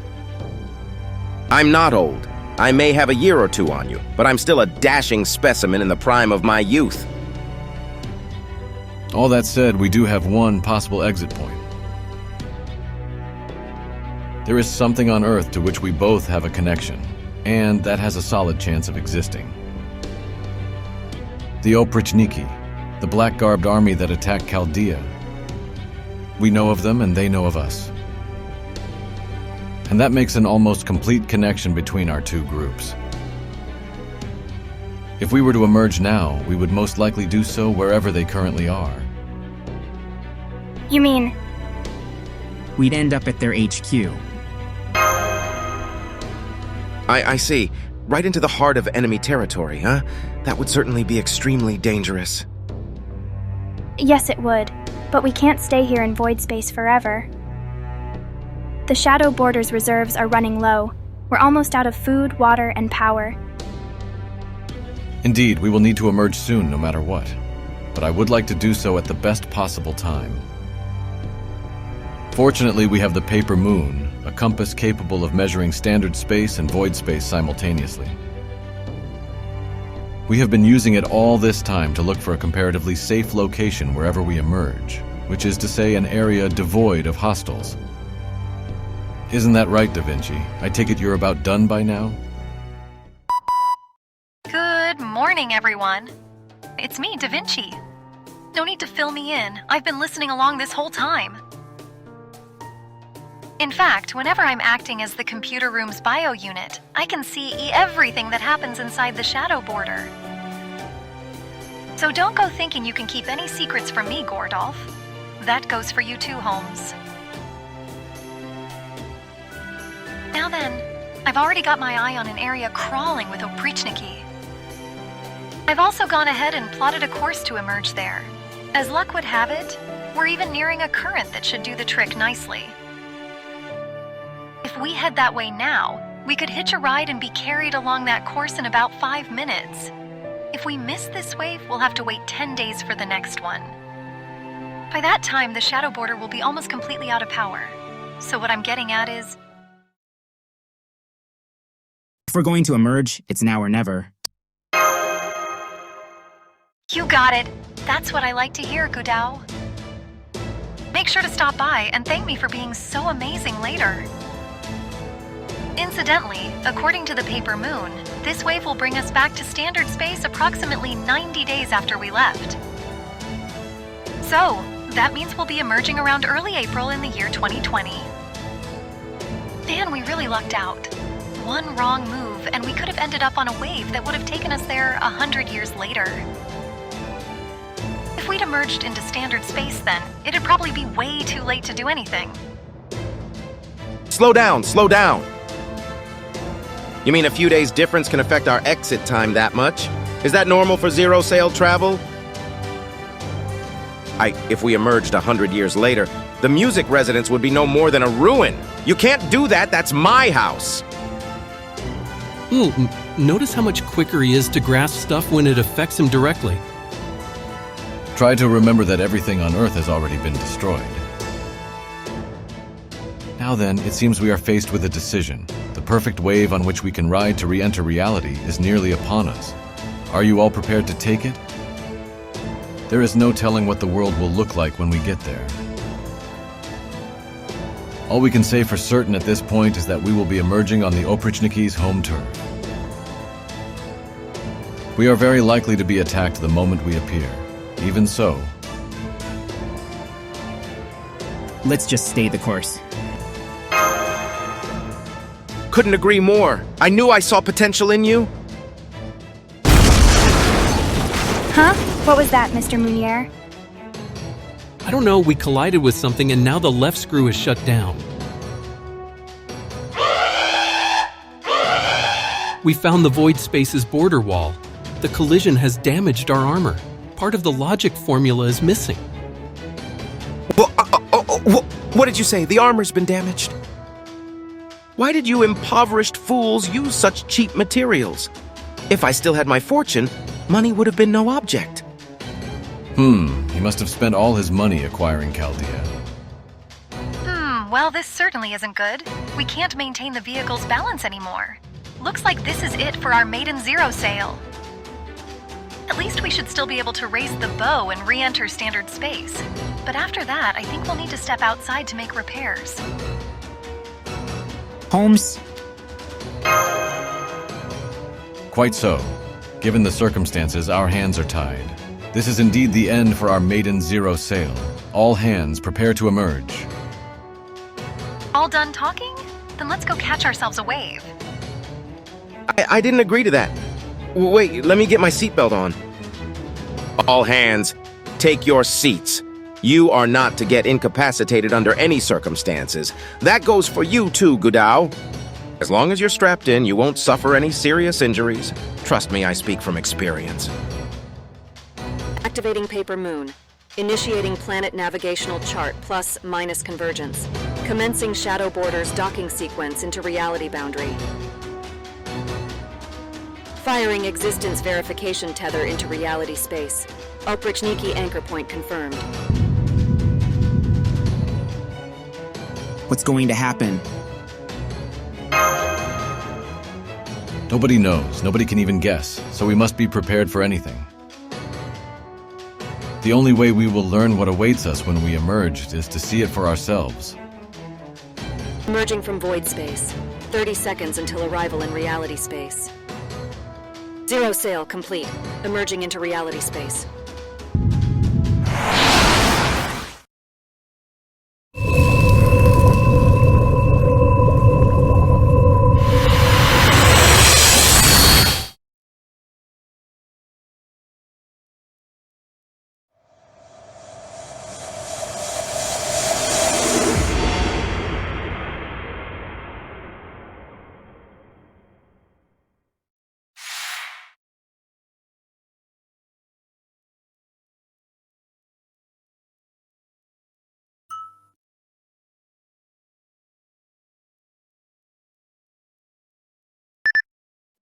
I'm not old. I may have a year or two on you, but I'm still a dashing specimen in the prime of my youth. All that said, we do have one possible exit point. There is something on Earth to which we both have a connection, and that has a solid chance of existing. The Oprichniki, the black-garbed army that attacked Chaldea. We know of them and they know of us. And that makes an almost complete connection between our two groups. If we were to emerge now, we would most likely do so wherever they currently are. You mean... We'd end up at their HQ. I see. Right into the heart of enemy territory, huh? That would certainly be extremely dangerous. Yes, it would. But we can't stay here in void space forever. The Shadow Border's reserves are running low. We're almost out of food, water, and power. Indeed, we will need to emerge soon, no matter what. But I would like to do so at the best possible time. Fortunately, we have the Paper Moon, a compass capable of measuring standard space and void space simultaneously. We have been using it all this time to look for a comparatively safe location wherever we emerge, which is to say an area devoid of hostiles. Isn't that right, Da Vinci? I take it you're about done by now? Good morning, everyone. It's me, Da Vinci. No need to fill me in. I've been listening along this whole time. In fact, whenever I'm acting as the computer room's bio unit, I can see everything that happens inside the Shadow Border. So don't go thinking you can keep any secrets from me, Gordolph. That goes for you too, Holmes. Now then, I've already got my eye on an area crawling with Oprichniki. I've also gone ahead and plotted a course to emerge there. As luck would have it, we're even nearing a current that should do the trick nicely. If we head that way now, we could hitch a ride and be carried along that course in about 5 minutes. If we miss this wave, we'll have to wait 10 days for the next one. By that time, the Shadow Border will be almost completely out of power. So what I'm getting at is... If we're going to emerge, it's now or never. You got it. That's what I like to hear, Gudao. Make sure to stop by and thank me for being so amazing later. Incidentally, according to the Paper Moon, this wave will bring us back to standard space approximately 90 days after we left. So, that means we'll be emerging around early April in the year 2020. Man, we really lucked out. One wrong move, and we could have ended up on a wave that would have taken us there 100 years later. If we'd emerged into standard space then, it'd probably be way too late to do anything. Slow down, slow down! You mean a few days difference can affect our exit time that much? Is that normal for zero-sail travel? If we emerged 100 years later, the music residence would be no more than a ruin. You can't do that, that's my house! Ooh, notice how much quicker he is to grasp stuff when it affects him directly. Try to remember that everything on Earth has already been destroyed. Now then, it seems we are faced with a decision. The perfect wave on which we can ride to re-enter reality is nearly upon us. Are you all prepared to take it? There is no telling what the world will look like when we get there. All we can say for certain at this point is that we will be emerging on the Oprichniki's home turf. We are very likely to be attacked the moment we appear. Even so, Let's just stay the course. Couldn't agree more. I knew I saw potential in you. Huh? What was that, Mr. Munier? I don't know, we collided with something and now the left screw is shut down. We found the void space's border wall. The collision has damaged our armor. Part of the logic formula is missing. What did you say? The armor's been damaged? Why did you impoverished fools use such cheap materials? If I still had my fortune, money would have been no object. He must have spent all his money acquiring Chaldea. Well, this certainly isn't good. We can't maintain the vehicle's balance anymore. Looks like this is it for our Maiden Zero sail. At least we should still be able to raise the bow and re-enter standard space. But after that, I think we'll need to step outside to make repairs. Holmes? Quite so. Given the circumstances, our hands are tied. This is indeed the end for our Maiden Zero sail. All hands prepare to emerge. All done talking? Then let's go catch ourselves a wave. I didn't agree to that. Wait, let me get my seatbelt on. All hands, take your seats. You are not to get incapacitated under any circumstances. That goes for you too, Gudao. As long as you're strapped in, you won't suffer any serious injuries. Trust me, I speak from experience. Activating Paper Moon. Initiating Planet Navigational Chart +- convergence. Commencing Shadow Borders docking sequence into Reality Boundary. Firing Existence Verification Tether into Reality Space. Oprichniki Anchor Point confirmed. What's going to happen? Nobody knows, nobody can even guess, so we must be prepared for anything. The only way we will learn what awaits us when we emerge is to see it for ourselves. Emerging from void space. 30 seconds until arrival in reality space. Zero sail complete. Emerging into reality space.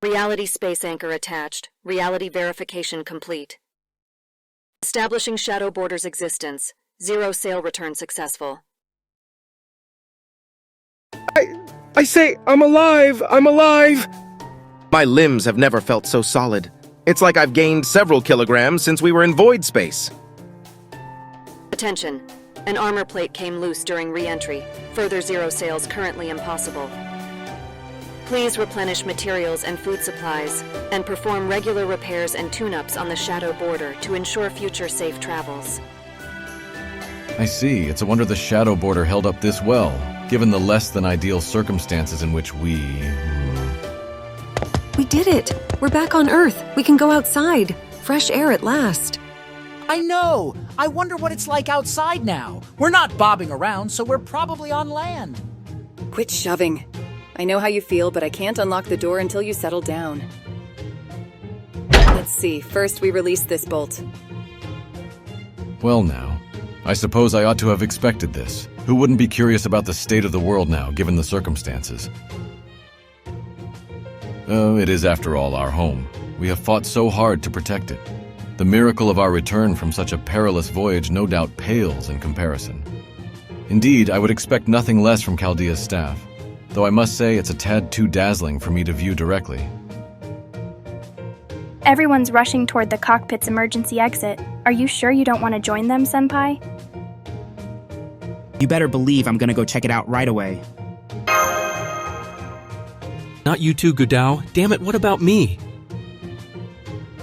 Reality space anchor attached. Reality verification complete. Establishing Shadow Borders existence. Zero sail return successful. I say, I'm alive! I'm alive! My limbs have never felt so solid. It's like I've gained several kilograms since we were in void space. Attention. An armor plate came loose during re-entry. Further zero sails currently impossible. Please replenish materials and food supplies, and perform regular repairs and tune-ups on the Shadow Border to ensure future safe travels. I see. It's a wonder the Shadow Border held up this well, given the less than ideal circumstances in which we did it! We're back on Earth. We can go outside. Fresh air at last. I know! I wonder what it's like outside now. We're not bobbing around, so we're probably on land. Quit shoving. I know how you feel, but I can't unlock the door until you settle down. Let's see. First, we release this bolt. Well now, I suppose I ought to have expected this. Who wouldn't be curious about the state of the world now, given the circumstances? Oh, it is after all our home. We have fought so hard to protect it. The miracle of our return from such a perilous voyage no doubt pales in comparison. Indeed, I would expect nothing less from Chaldea's staff, though I must say it's a tad too dazzling for me to view directly. Everyone's rushing toward the cockpit's emergency exit. Are you sure you don't want to join them, Senpai? You better believe I'm gonna go check it out right away. Not you too, Gudao. Damn it, what about me?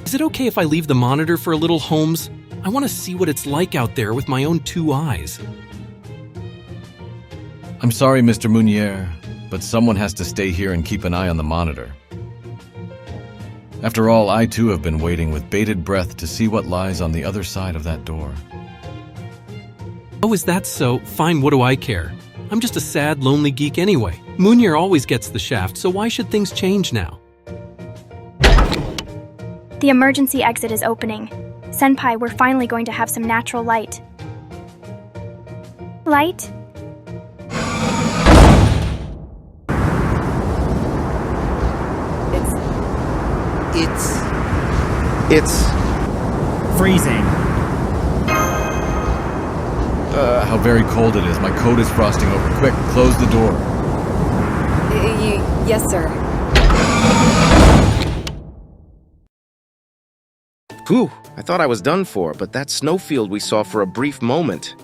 Is it okay if I leave the monitor for a little, Holmes? I want to see what it's like out there with my own 2 eyes. I'm sorry, Mr. Mounier, but someone has to stay here and keep an eye on the monitor. After all, I too have been waiting with bated breath to see what lies on the other side of that door. Oh, is that so? Fine, what do I care? I'm just a sad, lonely geek anyway. Mounier always gets the shaft, so why should things change now? The emergency exit is opening. Senpai, we're finally going to have some natural light. Light? It's freezing. How very cold it is. My coat is frosting over. Quick, close the door. Yes, sir. Whew, I thought I was done for, but that snowfield we saw for a brief moment.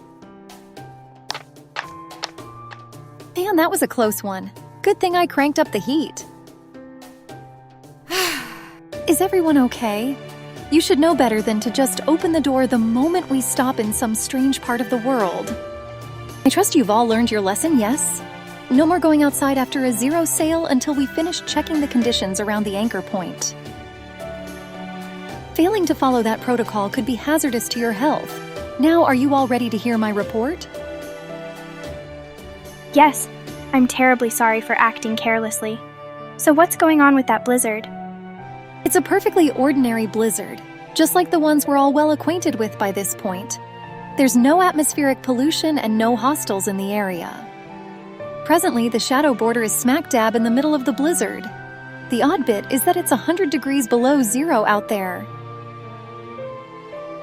Man, that was a close one. Good thing I cranked up the heat. Is everyone okay? You should know better than to just open the door the moment we stop in some strange part of the world. I trust you've all learned your lesson, yes? No more going outside after a zero sail until we finish checking the conditions around the anchor point. Failing to follow that protocol could be hazardous to your health. Now, are you all ready to hear my report? Yes, I'm terribly sorry for acting carelessly. So what's going on with that blizzard? It's a perfectly ordinary blizzard, just like the ones we're all well acquainted with by this point. There's no atmospheric pollution and no hostiles in the area. Presently, the shadow border is smack dab in the middle of the blizzard. The odd bit is that it's 100 degrees below zero out there.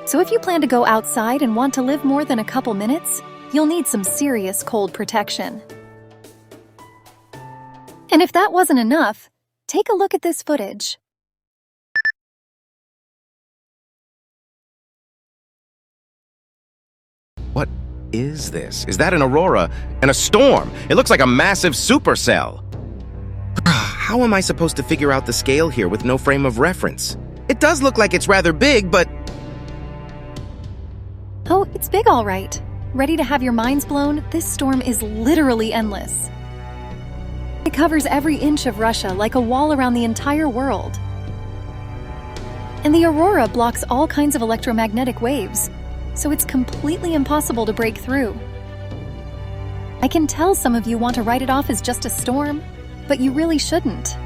So if you plan to go outside and want to live more than a couple minutes, you'll need some serious cold protection. And if that wasn't enough, take a look at this footage. What is this? Is that an aurora and a storm? It looks like a massive supercell. How am I supposed to figure out the scale here with no frame of reference? It does look like it's rather big, but... Oh, it's big all right. Ready to have your minds blown? This storm is literally endless. It covers every inch of Russia like a wall around the entire world. And the aurora blocks all kinds of electromagnetic waves, so it's completely impossible to break through. I can tell some of you want to write it off as just a storm, but you really shouldn't.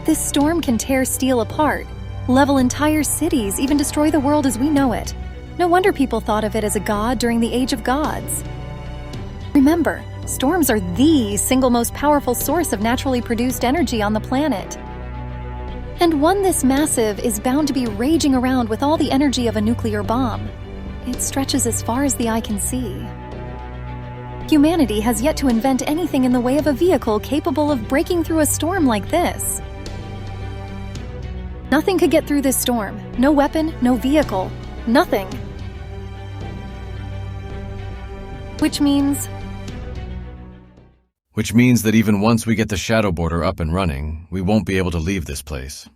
This storm can tear steel apart, level entire cities, even destroy the world as we know it. No wonder people thought of it as a god during the Age of Gods. Remember, storms are the single most powerful source of naturally produced energy on the planet. And one this massive is bound to be raging around with all the energy of a nuclear bomb. It stretches as far as the eye can see. Humanity has yet to invent anything in the way of a vehicle capable of breaking through a storm like this. Nothing could get through this storm. No weapon, no vehicle, nothing. Which means that even once we get the shadow border up and running, we won't be able to leave this place.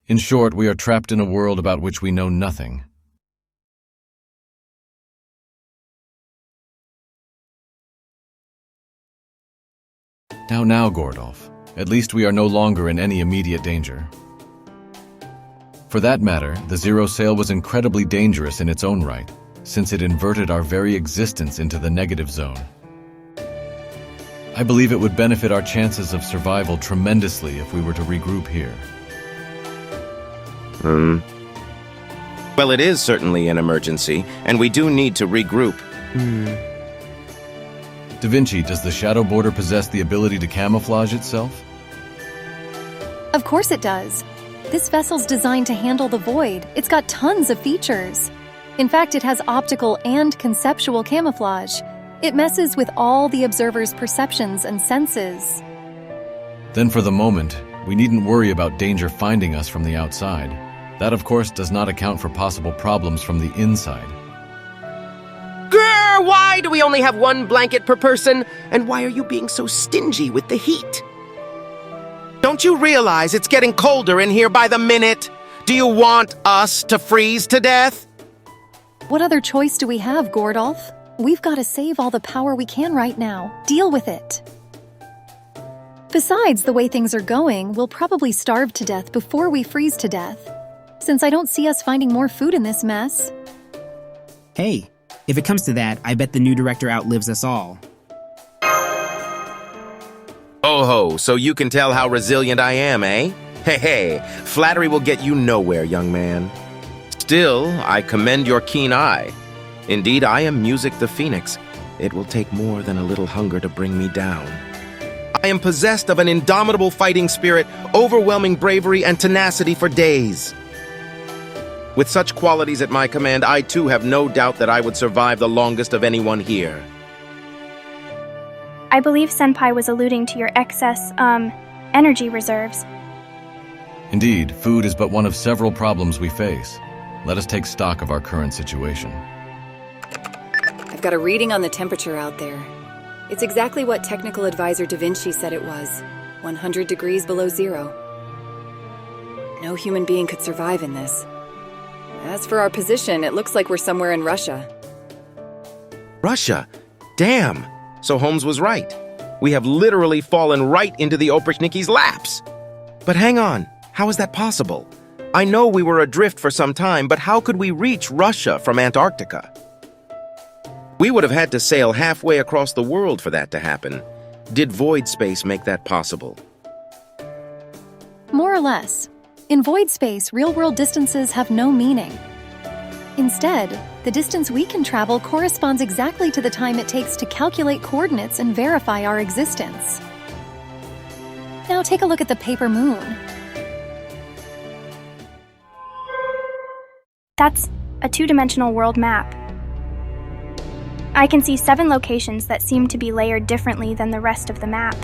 In short, we are trapped in a world about which we know nothing. Now, Gordolf. At least we are no longer in any immediate danger. For that matter, the zero sail was incredibly dangerous in its own right, since it inverted our very existence into the negative zone. I believe it would benefit our chances of survival tremendously if we were to regroup here. Well, it is certainly an emergency, and we do need to regroup. Da Vinci, does the shadow border possess the ability to camouflage itself? of course it does. This vessel's designed to handle the void. It's got tons of features. In fact, it has optical and conceptual camouflage. It messes with all the observer's perceptions and senses. Then for the moment, we needn't worry about danger finding us from the outside. That, of course, does not account for possible problems from the inside. Grr! Why do we only have one blanket per person? And why are you being so stingy with the heat? Don't you realize it's getting colder in here by the minute? Do you want us to freeze to death? What other choice do we have, Gordolf? We've got to save all the power we can right now. Deal with it. Besides, the way things are going, we'll probably starve to death before we freeze to death, since I don't see us finding more food in this mess. Hey, if it comes to that, I bet the new director outlives us all. Oh ho, so you can tell how resilient I am, eh? Hey, flattery will get you nowhere, young man. Still, I commend your keen eye. Indeed, I am Music the Phoenix. It will take more than a little hunger to bring me down. I am possessed of an indomitable fighting spirit, overwhelming bravery and tenacity for days. With such qualities at my command, I too have no doubt that I would survive the longest of anyone here. I believe Senpai was alluding to your excess, energy reserves. Indeed, food is but one of several problems we face. Let us take stock of our current situation. I've got a reading on the temperature out there. It's exactly what Technical Advisor Da Vinci said it was, 100 degrees below zero. No human being could survive in this. As for our position, it looks like we're somewhere in Russia. Russia? Damn! So Holmes was right. We have literally fallen right into the Oprechniki's laps. But hang on, how is that possible? I know we were adrift for some time, but how could we reach Russia from Antarctica? We would have had to sail halfway across the world for that to happen. Did void space make that possible? More or less. In void space, real-world distances have no meaning. Instead, the distance we can travel corresponds exactly to the time it takes to calculate coordinates and verify our existence. Now take a look at the paper moon. That's a two-dimensional world map. I can see 7 locations that seem to be layered differently than the rest of the map.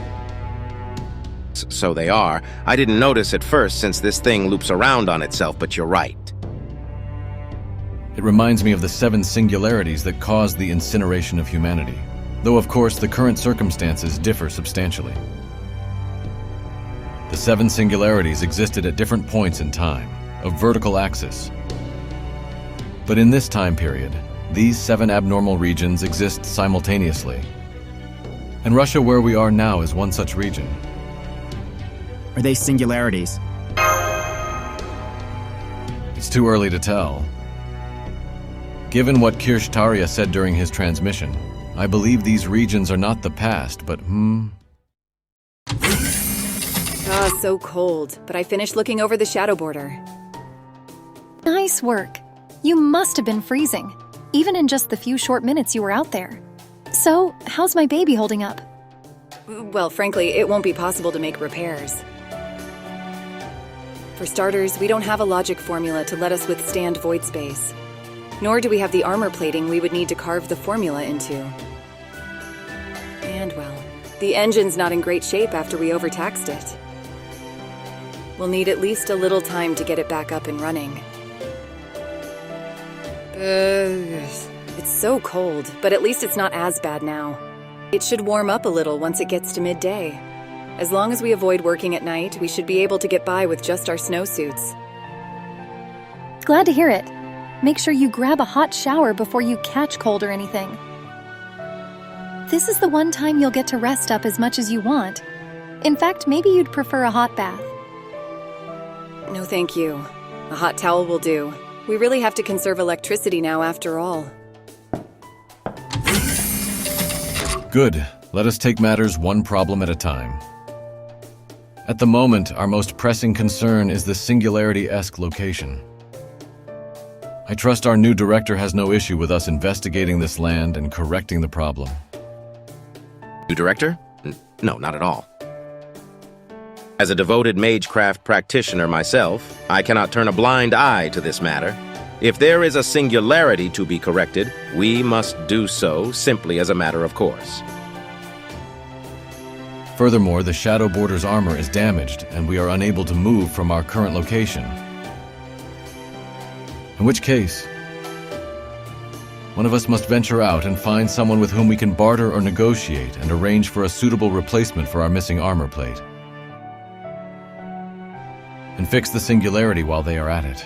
So they are. I didn't notice at first since this thing loops around on itself, but you're right. It reminds me of the 7 singularities that caused the incineration of humanity, though of course the current circumstances differ substantially. The 7 singularities existed at different points in time, a vertical axis. But in this time period, these 7 abnormal regions exist simultaneously. And Russia, where we are now, is one such region. Are they singularities? It's too early to tell. Given what Kirshtaria said during his transmission, I believe these regions are not the past, but Ah, so cold, but I finished looking over the shadow border. Nice work. You must have been freezing, even in just the few short minutes you were out there. So, how's my baby holding up? Well, frankly, it won't be possible to make repairs. For starters, we don't have a logic formula to let us withstand void space. Nor do we have the armor plating we would need to carve the formula into. And, well, the engine's not in great shape after we overtaxed it. We'll need at least a little time to get it back up and running. It's so cold, but at least it's not as bad now. It should warm up a little once it gets to midday. As long as we avoid working at night, we should be able to get by with just our snowsuits. Glad to hear it. Make sure you grab a hot shower before you catch cold or anything. This is the one time you'll get to rest up as much as you want. In fact, maybe you'd prefer a hot bath. No, thank you. A hot towel will do. We really have to conserve electricity now after all. good. Let us take matters one problem at a time. At the moment, our most pressing concern is the Singularity-esque location. I trust our new director has no issue with us investigating this land and correcting the problem. New director? No, not at all. As a devoted magecraft practitioner myself, I cannot turn a blind eye to this matter. If there is a singularity to be corrected, we must do so simply as a matter of course. Furthermore, the Shadow Border's armor is damaged, and we are unable to move from our current location. In which case, one of us must venture out and find someone with whom we can barter or negotiate and arrange for a suitable replacement for our missing armor plate. And fix the singularity while they are at it.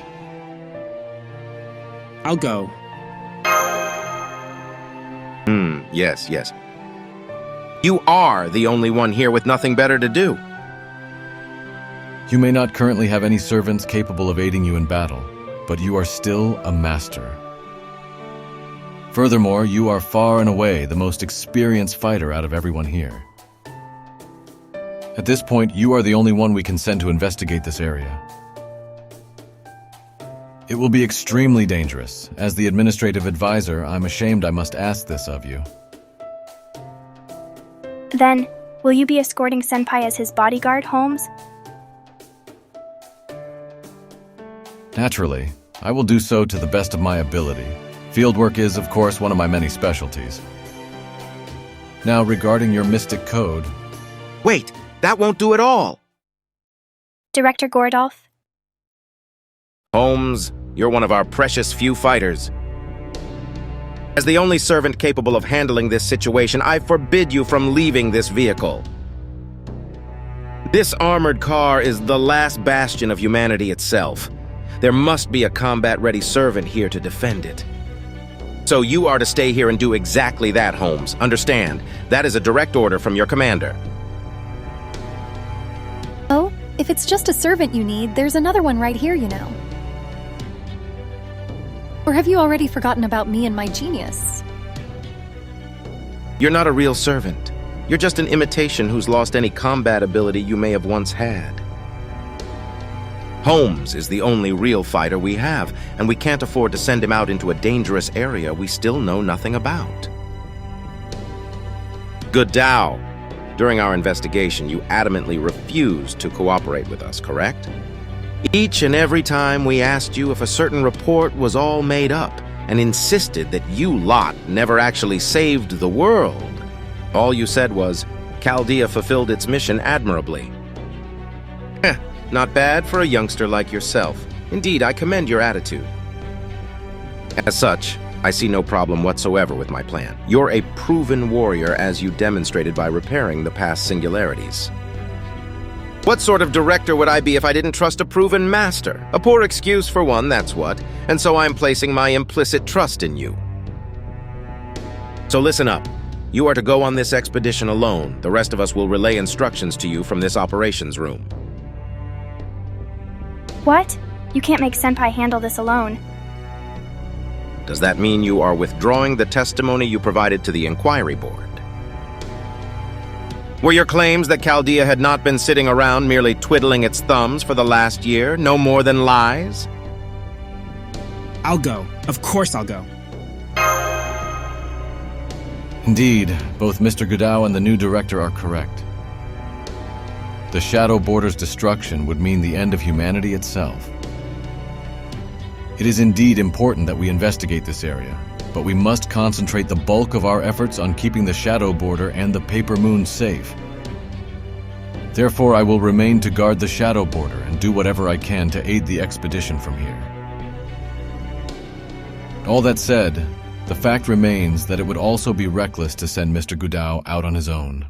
I'll go. Yes. You are the only one here with nothing better to do. You may not currently have any servants capable of aiding you in battle, but you are still a master. Furthermore, you are far and away the most experienced fighter out of everyone here. At this point, you are the only one we can send to investigate this area. It will be extremely dangerous. As the administrative advisor, I'm ashamed I must ask this of you. Then, will you be escorting Senpai as his bodyguard, Holmes? Naturally, I will do so to the best of my ability. Fieldwork is, of course, one of my many specialties. Now, regarding your mystic code... Wait, that won't do at all! Director Gordolph? Holmes, you're one of our precious few fighters. As the only servant capable of handling this situation, I forbid you from leaving this vehicle. This armored car is the last bastion of humanity itself. There must be a combat-ready servant here to defend it. So you are to stay here and do exactly that, Holmes. Understand, that is a direct order from your commander. Oh, if it's just a servant you need, there's another one right here, you know. Or have you already forgotten about me and my genius? You're not a real servant. You're just an imitation who's lost any combat ability you may have once had. Holmes is the only real fighter we have, and we can't afford to send him out into a dangerous area we still know nothing about. Goodall, during our investigation, you adamantly refused to cooperate with us, correct? Each and every time we asked you if a certain report was all made up, and insisted that you lot never actually saved the world. All you said was, Chaldea fulfilled its mission admirably. Not bad for a youngster like yourself. Indeed, I commend your attitude. As such, I see no problem whatsoever with my plan. You're a proven warrior, as you demonstrated by repairing the past singularities. What sort of director would I be if I didn't trust a proven master? A poor excuse for one, that's what. And so I'm placing my implicit trust in you. So listen up. You are to go on this expedition alone. The rest of us will relay instructions to you from this operations room. What? You can't make Senpai handle this alone. Does that mean you are withdrawing the testimony you provided to the inquiry board? Were your claims that Chaldea had not been sitting around merely twiddling its thumbs for the last year no more than lies? I'll go. Of course I'll go. Indeed, both Mr. Goodall and the new director are correct. The Shadow Border's destruction would mean the end of humanity itself. It is indeed important that we investigate this area, but we must concentrate the bulk of our efforts on keeping the Shadow Border and the Paper Moon safe. Therefore, I will remain to guard the Shadow Border and do whatever I can to aid the expedition from here. All that said, the fact remains that it would also be reckless to send Mr. Goodall out on his own.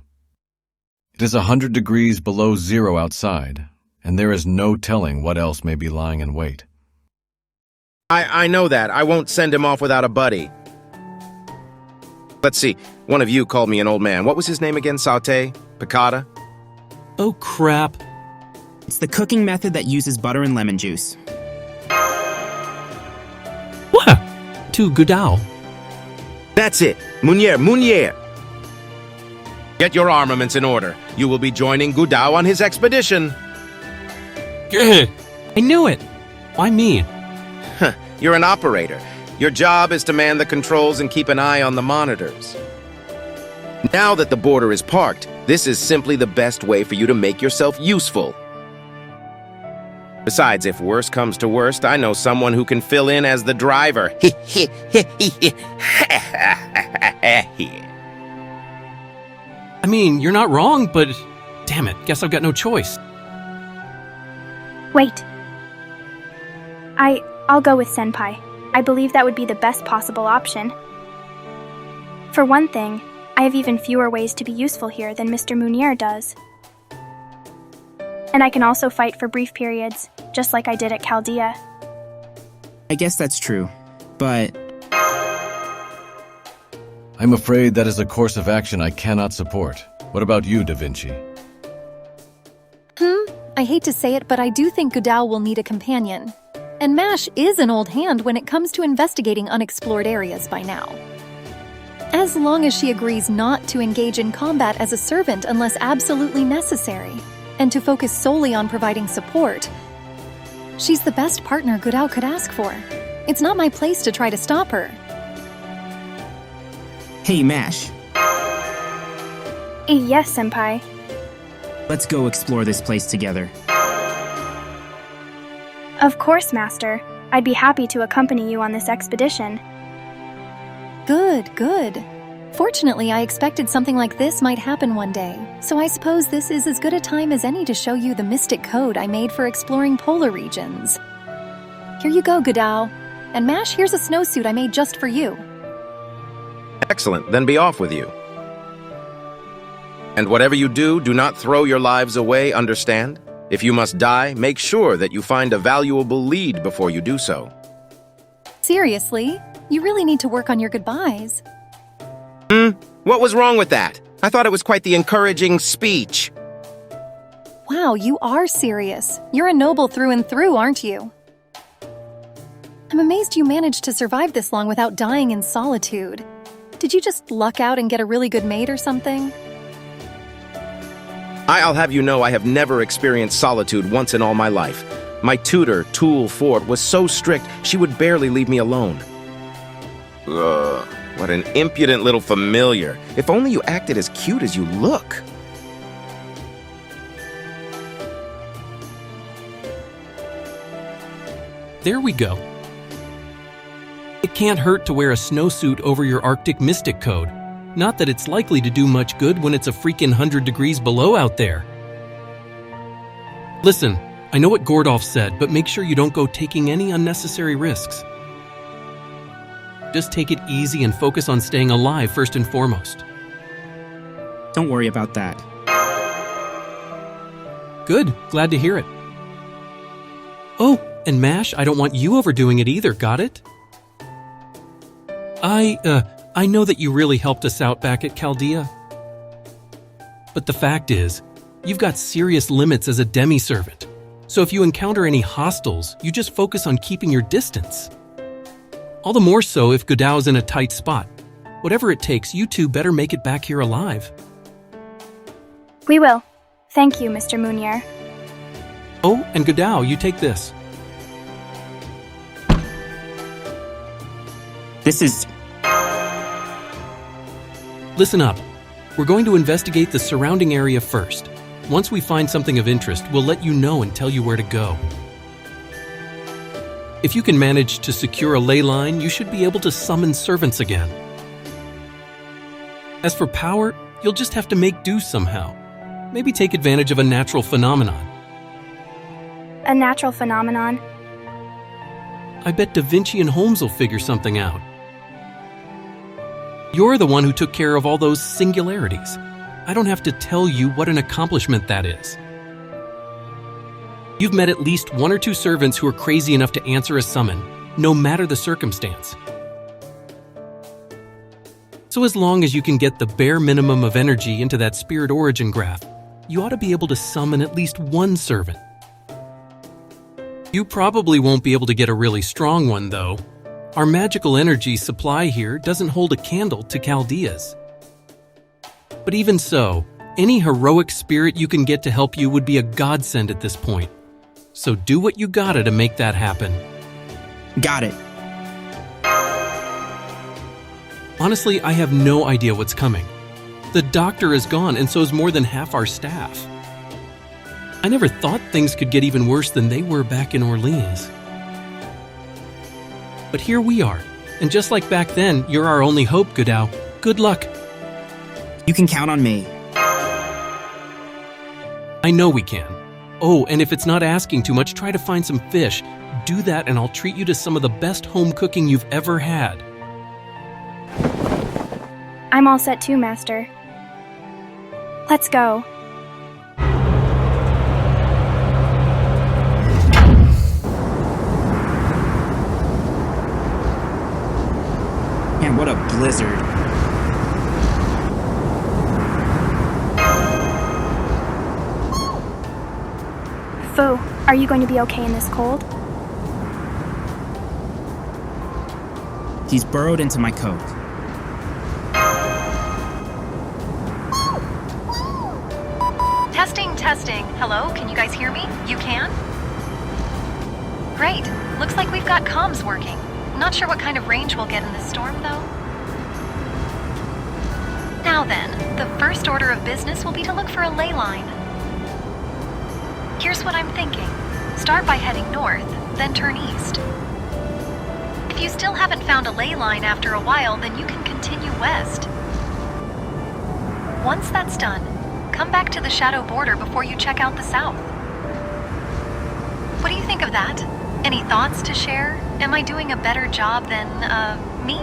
It is 100 degrees below zero outside, and there is no telling what else may be lying in wait. I know that. I won't send him off without a buddy. Let's see. One of you called me an old man. What was his name again? Sauté? Piccata? Oh, crap. It's the cooking method that uses butter and lemon juice. What? To Goodall. That's it. Munier. Get your armaments in order. You will be joining Goodall on his expedition. I knew it. Why me? You're an operator. Your job is to man the controls and keep an eye on the monitors. Now that the border is parked, this is simply the best way for you to make yourself useful. Besides, if worse comes to worst, I know someone who can fill in as the driver. I mean, you're not wrong, but damn it, guess I've got no choice. Wait. I'll go with Senpai. I believe that would be the best possible option. For one thing, I have even fewer ways to be useful here than Mr. Munier does. And I can also fight for brief periods, just like I did at Chaldea. I guess that's true, but... I'm afraid that is a course of action I cannot support. What about you, Da Vinci? I hate to say it, but I do think Goodall will need a companion. And MASH is an old hand when it comes to investigating unexplored areas by now. As long as she agrees not to engage in combat as a servant unless absolutely necessary, and to focus solely on providing support, she's the best partner Goodall could ask for. It's not my place to try to stop her. Hey, MASH. Yes, Senpai. Let's go explore this place together. Of course, Master. I'd be happy to accompany you on this expedition. Good, good. Fortunately, I expected something like this might happen one day, so I suppose this is as good a time as any to show you the mystic code I made for exploring polar regions. Here you go, Godao. And Mash, here's a snowsuit I made just for you. Excellent, then be off with you. And whatever you do, do not throw your lives away, understand? If you must die, make sure that you find a valuable lead before you do so. Seriously? You really need to work on your goodbyes. What was wrong with that? I thought it was quite the encouraging speech. Wow, you are serious. You're a noble through and through, aren't you? I'm amazed you managed to survive this long without dying in solitude. Did you just luck out and get a really good mate or something? I'll have you know I have never experienced solitude once in all my life. My tutor, Tool Fort, was so strict she would barely leave me alone. Ugh, what an impudent little familiar. If only you acted as cute as you look. There we go. It can't hurt to wear a snowsuit over your Arctic Mystic Code. Not that it's likely to do much good when it's a freaking 100 degrees below out there. Listen, I know what Gordolf said, but make sure you don't go taking any unnecessary risks. Just take it easy and focus on staying alive first and foremost. Don't worry about that. Good, glad to hear it. Oh, and Mash, I don't want you overdoing it either, got it? I know that you really helped us out back at Chaldea. But the fact is, you've got serious limits as a demi-servant. So if you encounter any hostiles, you just focus on keeping your distance. All the more so if Godao's in a tight spot. Whatever it takes, you two better make it back here alive. We will. Thank you, Mr. Munier. Oh, and Godao, you take this. This is... Listen up. We're going to investigate the surrounding area first. Once we find something of interest, we'll let you know and tell you where to go. If you can manage to secure a ley line, you should be able to summon servants again. As for power, you'll just have to make do somehow. Maybe take advantage of a natural phenomenon. A natural phenomenon? I bet Da Vinci and Holmes will figure something out. You're the one who took care of all those singularities. I don't have to tell you what an accomplishment that is. You've met at least 1 or 2 servants who are crazy enough to answer a summon, no matter the circumstance. So as long as you can get the bare minimum of energy into that spirit origin graph, you ought to be able to summon at least 1 servant. You probably won't be able to get a really strong one, though. Our magical energy supply here doesn't hold a candle to Chaldea's. But even so, any heroic spirit you can get to help you would be a godsend at this point. So do what you gotta to make that happen. Got it. Honestly, I have no idea what's coming. The doctor is gone, and so is more than half our staff. I never thought things could get even worse than they were back in Orleans. But here we are, and just like back then, you're our only hope, Godao. Good luck. You can count on me. I know we can. Oh, and if it's not asking too much, try to find some fish. Do that and I'll treat you to some of the best home cooking you've ever had. I'm all set too, Master. Let's go. Man, what a blizzard. Fu, are you going to be okay in this cold? He's burrowed into my coat. Testing, testing. Hello, can you guys hear me? You can? Great. Looks like we've got comms working. Not sure what kind of range we'll get in this storm, though. Now then, the first order of business will be to look for a ley line. Here's what I'm thinking. Start by heading north, then turn east. If you still haven't found a ley line after a while, then you can continue west. Once that's done, come back to the shadow border before you check out the south. What do you think of that? Any thoughts to share? Am I doing a better job than, me?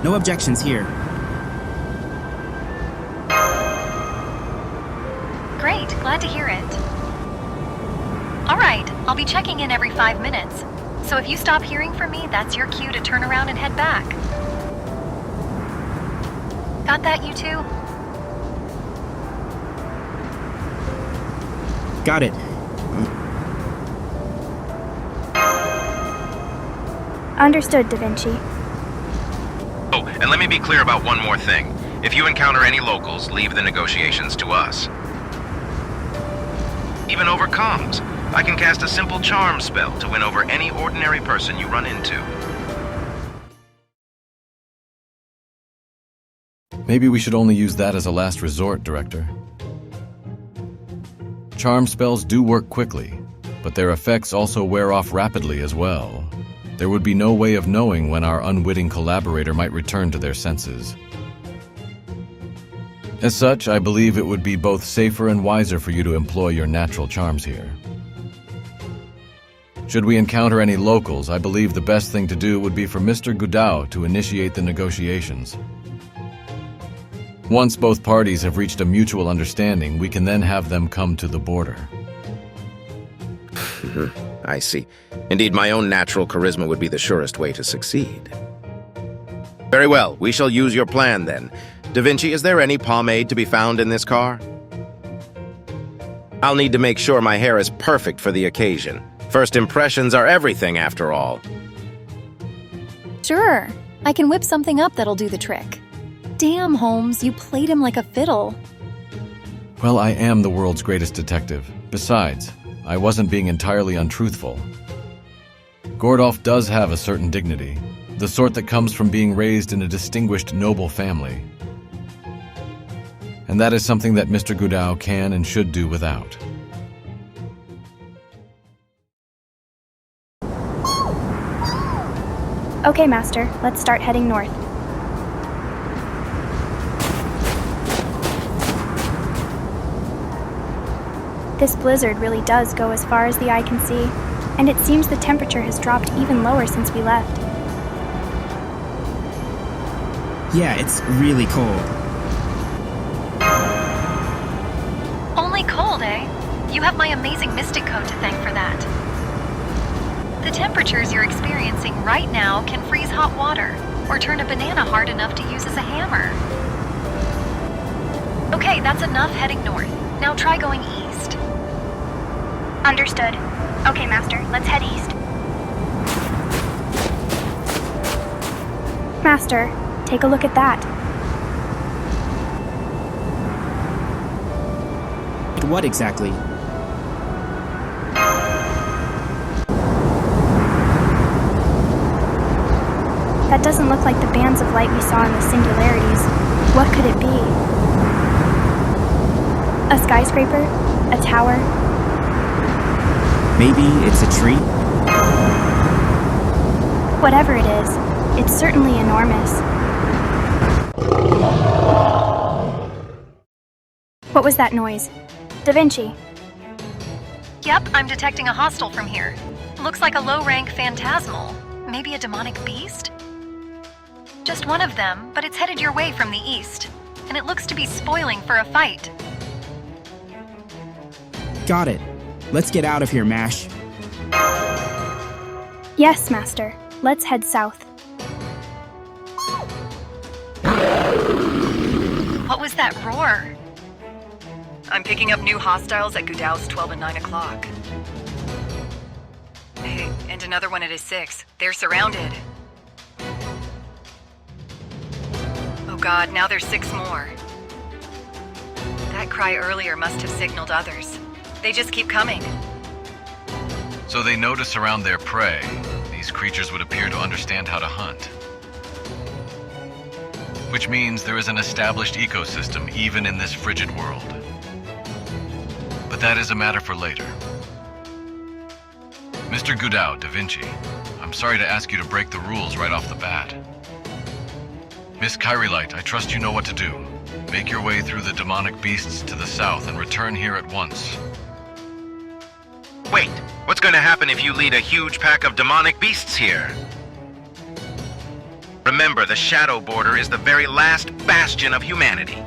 No objections here. Great, glad to hear it. All right, I'll be checking in every 5 minutes. So if you stop hearing from me, that's your cue to turn around and head back. Got that, you two? Got it. Understood, Da Vinci. Oh, and let me be clear about one more thing. If you encounter any locals, leave the negotiations to us. Even over comms, I can cast a simple charm spell to win over any ordinary person you run into. Maybe we should only use that as a last resort, Director. Charm spells do work quickly, but their effects also wear off rapidly as well. There would be no way of knowing when our unwitting collaborator might return to their senses. As such, I believe it would be both safer and wiser for you to employ your natural charms here. Should we encounter any locals, I believe the best thing to do would be for Mr. Gudao to initiate the negotiations. Once both parties have reached a mutual understanding, we can then have them come to the border. I see. Indeed, my own natural charisma would be the surest way to succeed. Very well, we shall use your plan then. Da Vinci, is there any pomade to be found in this car? I'll need to make sure my hair is perfect for the occasion. First impressions are everything, after all. Sure. I can whip something up that'll do the trick. Damn, Holmes, you played him like a fiddle. Well, I am the world's greatest detective. Besides, I wasn't being entirely untruthful. Gordolf does have a certain dignity, the sort that comes from being raised in a distinguished noble family. And that is something that Mr. Gudao can and should do without. Okay, Master, let's start heading north. This blizzard really does go as far as the eye can see, and it seems the temperature has dropped even lower since we left. Yeah, it's really cold. Only cold, eh? You have my amazing mystic coat to thank for that. The temperatures you're experiencing right now can freeze hot water, or turn a banana hard enough to use as a hammer. Okay, that's enough heading north. Now try going east. Understood. Okay, Master, let's head east. Master, take a look at that. What exactly? That doesn't look like the bands of light we saw in the singularities. What could it be? A skyscraper? A tower? Maybe it's a tree? Whatever it is, it's certainly enormous. What was that noise? Da Vinci. Yep, I'm detecting a hostile from here. Looks like a low-rank phantasmal. Maybe a demonic beast? Just one of them, but it's headed your way from the east. And it looks to be spoiling for a fight. Got it. Let's get out of here, Mash. Yes, Master. Let's head south. What was that roar? I'm picking up new hostiles at Gudao's 12 and 9 o'clock. Hey, and another one at his 6. They're surrounded. Oh god, now there's 6 more. That cry earlier must have signaled others. They just keep coming. So they know to surround their prey. These creatures would appear to understand how to hunt. Which means there is an established ecosystem even in this frigid world. But that is a matter for later. Mr. Gudao, Da Vinci, I'm sorry to ask you to break the rules right off the bat. Miss Kyrillite, I trust you know what to do. Make your way through the demonic beasts to the south and return here at once. Wait, what's going to happen if you lead a huge pack of demonic beasts here? Remember, the Shadow Border is the very last bastion of humanity.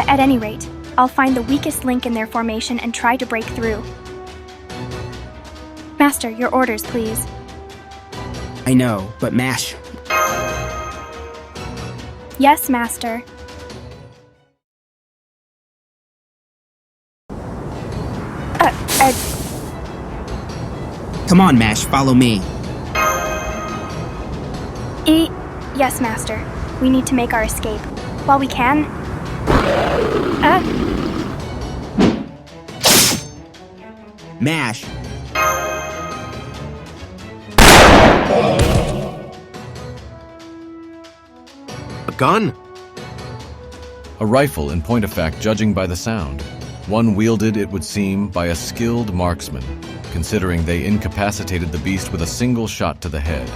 At any rate, I'll find the weakest link in their formation and try to break through. Master, your orders, please. I know, but Mash. Yes, Master. Come on, Mash, follow me. Yes, Master. We need to make our escape. While we can. Mash. A gun? A rifle, in point of fact, judging by the sound. One wielded, it would seem, by a skilled marksman, considering they incapacitated the beast with a single shot to the head.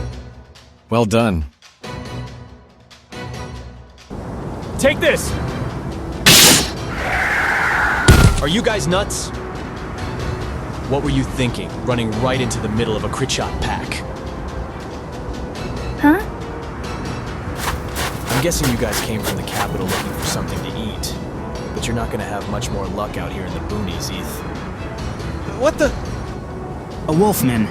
Well done. Take this! Are you guys nuts? What were you thinking, running right into the middle of a Critchot pack? Huh? I'm guessing you guys came from the capital looking for something to eat. But you're not gonna have much more luck out here in the boonies, Eth. What the? A wolfman.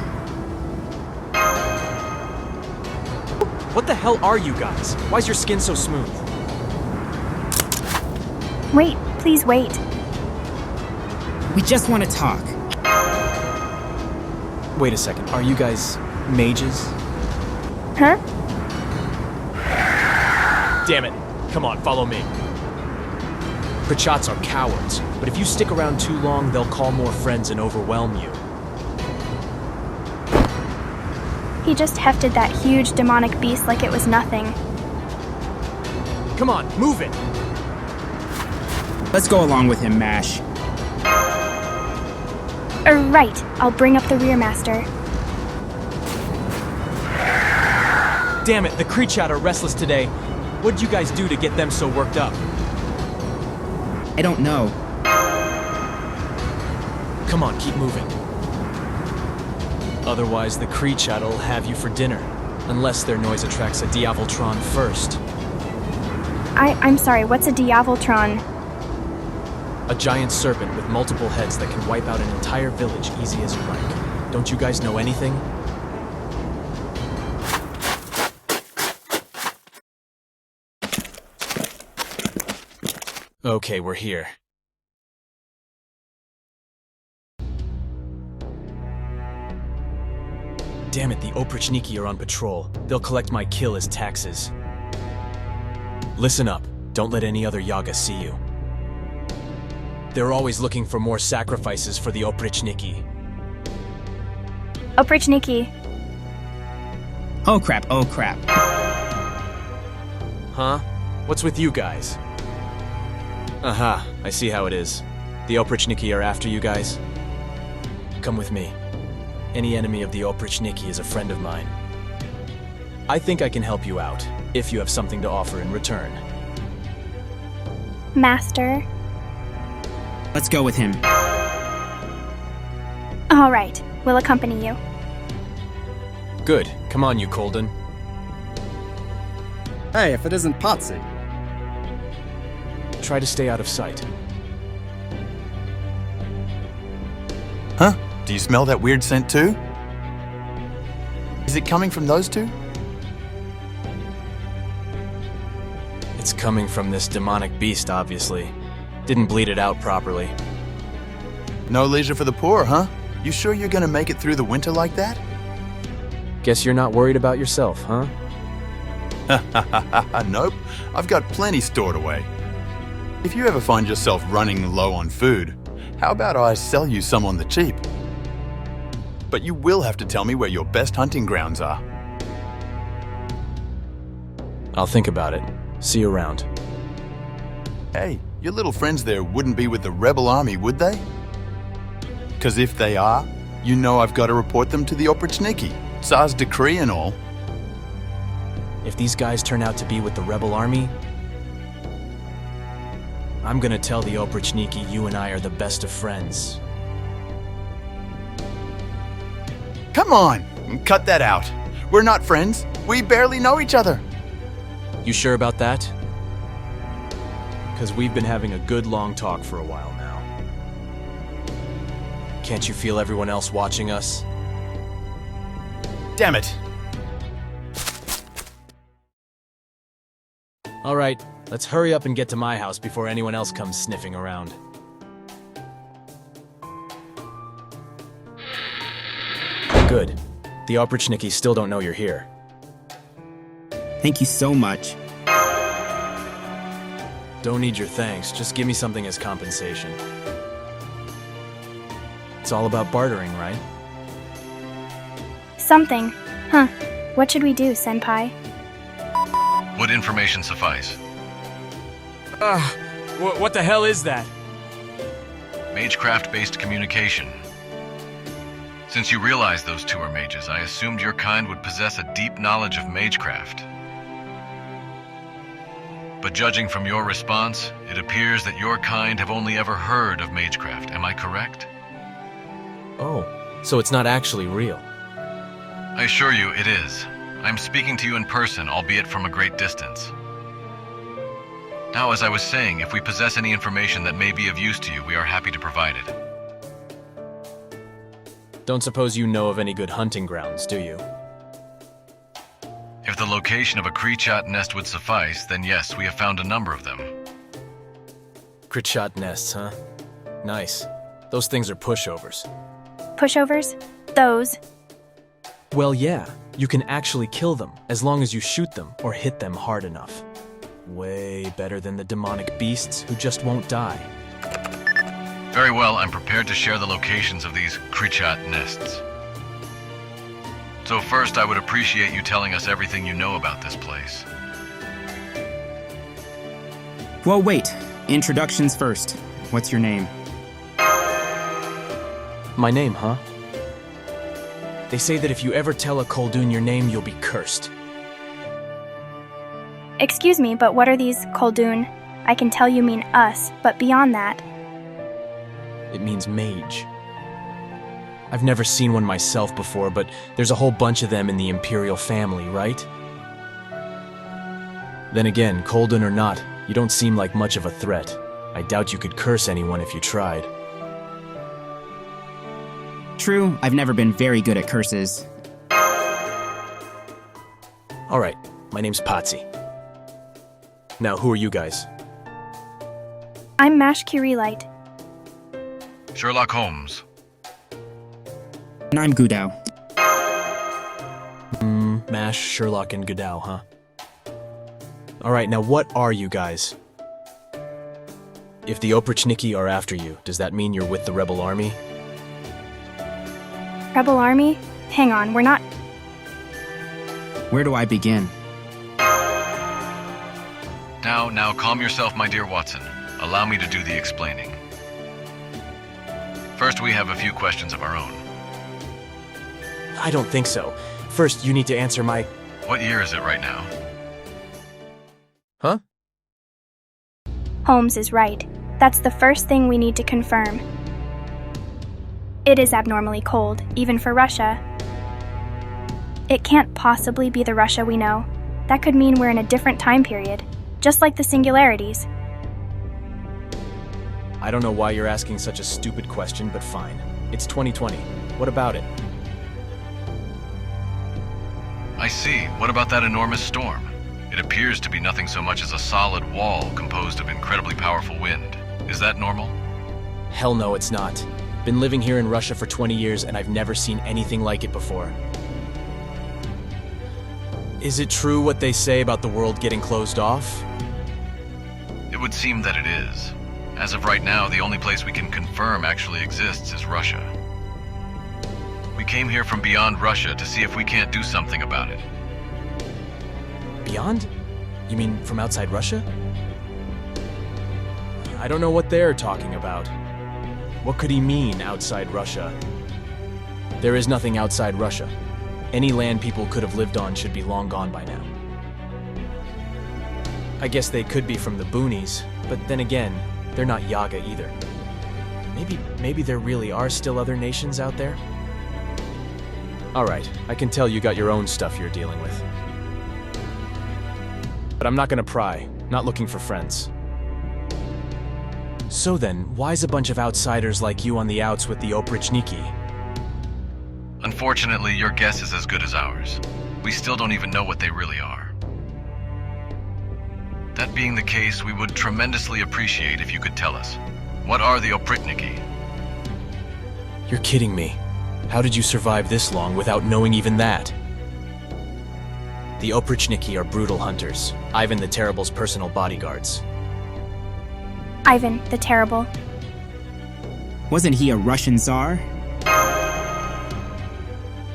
What the hell are you guys? Why's your skin so smooth? Wait, please wait. We just want to talk. Wait a second, are you guys mages? Huh? Damn it. Come on, follow me. Critchots are cowards, but if you stick around too long, they'll call more friends and overwhelm you. He just hefted that huge demonic beast like it was nothing. Come on, move it! Let's go along with him, Mash. Right. I'll bring up the rear, Master. Damn it, the Critchot are restless today. What'd you guys do to get them so worked up? I don't know. Come on, keep moving. Otherwise, the Critchot will have you for dinner. Unless their noise attracts a Diavoltron first. I'm sorry, what's a Diavoltron? A giant serpent with multiple heads that can wipe out an entire village easy as you like. Don't you guys know anything? Okay, we're here. Damn it, the Oprichniki are on patrol. They'll collect my kill as taxes. Listen up. Don't let any other Yaga see you. They're always looking for more sacrifices for the Oprichniki. Oprichniki. Oh crap, oh crap. Huh? What's with you guys? Aha, I see how it is. The Oprichniki are after you guys. Come with me. Any enemy of the Oprichniki is a friend of mine. I think I can help you out, if you have something to offer in return. Master. Let's go with him. All right, we'll accompany you. Good. Come on, you Colden. Hey, if it isn't Potsy. Try to stay out of sight. Huh? Do you smell that weird scent too? Is it coming from those two? It's coming from this demonic beast, obviously. Didn't bleed it out properly. No leisure for the poor, huh? You sure you're gonna make it through the winter like that? Guess you're not worried about yourself, huh? Nope. I've got plenty stored away. If you ever find yourself running low on food, how about I sell you some on the cheap? But you will have to tell me where your best hunting grounds are. I'll think about it. See you around. Hey, your little friends there wouldn't be with the rebel army, would they? Because if they are, you know I've got to report them to the Oprichniki. Tsar's decree and all. If these guys turn out to be with the rebel army, I'm gonna tell the Oprichniki you and I are the best of friends. Come on, cut that out. We're not friends. We barely know each other. You sure about that? Because we've been having a good long talk for a while now. Can't you feel everyone else watching us? Damn it. All right, let's hurry up and get to my house before anyone else comes sniffing around. Good. The Oprichniki still don't know you're here. Thank you so much. Don't need your thanks, just give me something as compensation. It's all about bartering, right? Something. Huh. What should we do, Senpai? Would information suffice? What the hell is that? Magecraft-based communication. Since you realize those two are mages, I assumed your kind would possess a deep knowledge of magecraft. But judging from your response, it appears that your kind have only ever heard of magecraft. Am I correct? Oh, so it's not actually real. I assure you it is. I'm speaking to you in person, albeit from a great distance. Now, as I was saying, if we possess any information that may be of use to you, we are happy to provide it. Don't suppose you know of any good hunting grounds, do you? If the location of a Kreechat nest would suffice, then yes, we have found a number of them. Kreechat nests, huh? Nice. Those things are pushovers. Pushovers? Those. Well, yeah. You can actually kill them, as long as you shoot them or hit them hard enough. Way better than the demonic beasts who just won't die. Very well, I'm prepared to share the locations of these Kreechat nests. So first, I would appreciate you telling us everything you know about this place. Well, wait. Introductions first. What's your name? My name, huh? They say that if you ever tell a Koldun your name, you'll be cursed. Excuse me, but what are these Koldun? I can tell you mean us, but beyond that. It means mage. I've never seen one myself before, but there's a whole bunch of them in the Imperial family, right? Then again, Koldun or not, you don't seem like much of a threat. I doubt you could curse anyone if you tried. True, I've never been very good at curses. Alright, my name's Patsy. Now, who are you guys? I'm Mash Kirilight. Sherlock Holmes. And I'm Gudao. Mash, Sherlock, and Gudao, huh? Alright, now what are you guys? If the Oprichniki are after you, does that mean you're with the Rebel Army? Rebel Army? Hang on, we're not... Where do I begin? Now, calm yourself, my dear Watson. Allow me to do the explaining. First, we have a few questions of our own. I don't think so. First, you need to answer my... What year is it right now? Huh? Holmes is right. That's the first thing we need to confirm. It is abnormally cold, even for Russia. It can't possibly be the Russia we know. That could mean we're in a different time period, just like the singularities. I don't know why you're asking such a stupid question, but fine. It's 2020. What about it? I see. What about that enormous storm? It appears to be nothing so much as a solid wall composed of incredibly powerful wind. Is that normal? Hell no, it's not. Been living here in Russia for 20 years and I've never seen anything like it before. Is it true what they say about the world getting closed off? It would seem that it is. As of right now, the only place we can confirm actually exists is Russia. We came here from beyond Russia to see if we can't do something about it. Beyond? You mean from outside Russia? I don't know what they're talking about. What could he mean, outside Russia? There is nothing outside Russia. Any land people could have lived on should be long gone by now. I guess they could be from the boonies, but then again, they're not Yaga either. Maybe there really are still other nations out there? Alright, I can tell you got your own stuff you're dealing with. But I'm not gonna pry, not looking for friends. So then, why's a bunch of outsiders like you on the outs with the Oprichniki? Unfortunately, your guess is as good as ours. We still don't even know what they really are. That being the case, we would tremendously appreciate if you could tell us. What are the Oprichniki? You're kidding me. How did you survive this long without knowing even that? The Oprichniki are brutal hunters, Ivan the Terrible's personal bodyguards. Ivan the Terrible. Wasn't he a Russian Tsar?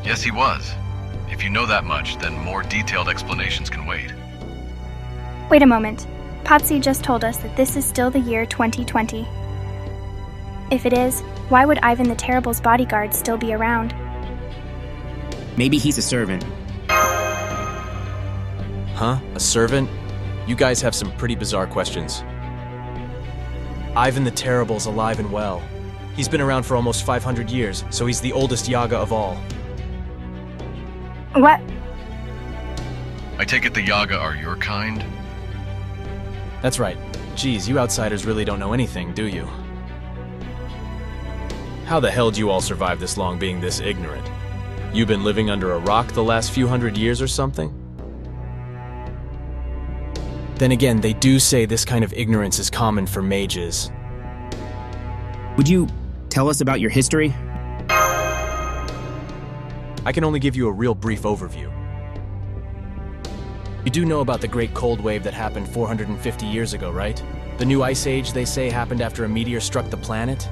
Yes, he was. If you know that much, then more detailed explanations can wait. Wait a moment. Patsy just told us that this is still the year 2020. If it is, why would Ivan the Terrible's bodyguards still be around? Maybe he's a servant. Huh? A servant? You guys have some pretty bizarre questions. Ivan the Terrible's alive and well. He's been around for almost 500 years, so he's the oldest Yaga of all. What? I take it the Yaga are your kind? That's right. Geez, you outsiders really don't know anything, do you? How the hell do you all survive this long being this ignorant? You been living under a rock the last few hundred years or something? Then again, they do say this kind of ignorance is common for mages. Would you tell us about your history? I can only give you a real brief overview. You do know about the Great Cold Wave that happened 450 years ago, right? The new ice age, they say, happened after a meteor struck the planet?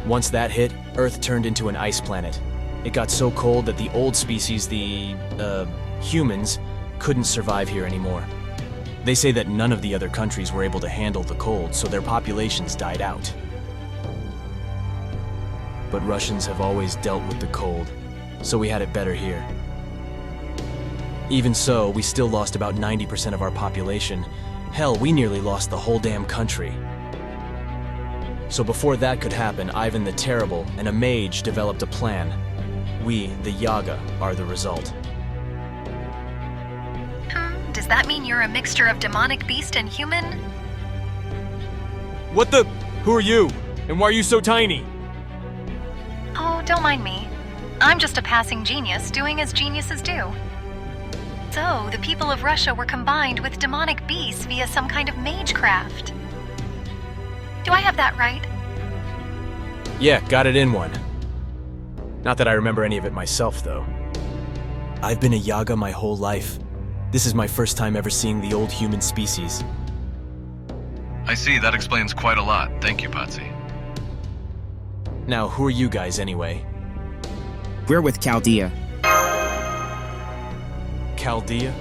Once that hit, Earth turned into an ice planet. It got so cold that the old species, the humans, couldn't survive here anymore. They say that none of the other countries were able to handle the cold, so their populations died out. But Russians have always dealt with the cold, so we had it better here. Even so, we still lost about 90% of our population. Hell, we nearly lost the whole damn country. So before that could happen, Ivan the Terrible and a mage developed a plan. We, the Yaga, are the result. Does that mean you're a mixture of demonic beast and human? What the? Who are you? And why are you so tiny? Oh, don't mind me. I'm just a passing genius doing as geniuses do. So, the people of Russia were combined with demonic beasts via some kind of magecraft. Do I have that right? Yeah, got it in one. Not that I remember any of it myself, though. I've been a Yaga my whole life. This is my first time ever seeing the old human species. I see, that explains quite a lot. Thank you, Patsy. Now, who are you guys anyway? We're with Chaldea. Chaldea?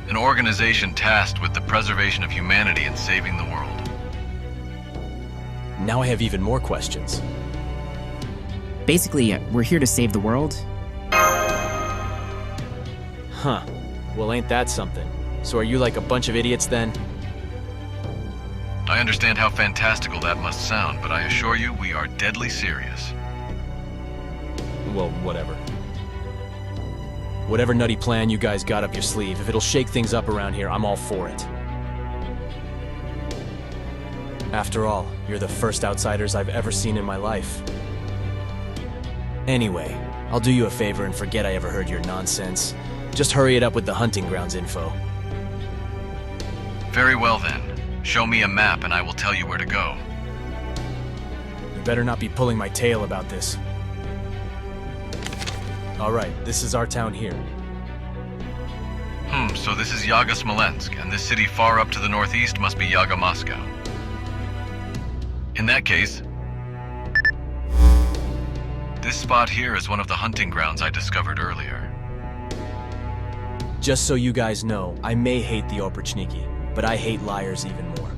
An organization tasked with the preservation of humanity and saving the world. Now I have even more questions. Basically, we're here to save the world. Huh. Well, ain't that something? So are you like a bunch of idiots then? I understand how fantastical that must sound, but I assure you we are deadly serious. Well, whatever. Whatever nutty plan you guys got up your sleeve, if it'll shake things up around here, I'm all for it. After all, you're the first outsiders I've ever seen in my life. Anyway, I'll do you a favor and forget I ever heard your nonsense. Just hurry it up with the hunting grounds info. Very well then. Show me a map and I will tell you where to go. You better not be pulling my tail about this. Alright, this is our town here. So this is Yaga Smolensk, and this city far up to the northeast must be Yaga Moscow. In that case, this spot here is one of the hunting grounds I discovered earlier. Just so you guys know, I may hate the Oprichniki, but I hate liars even more.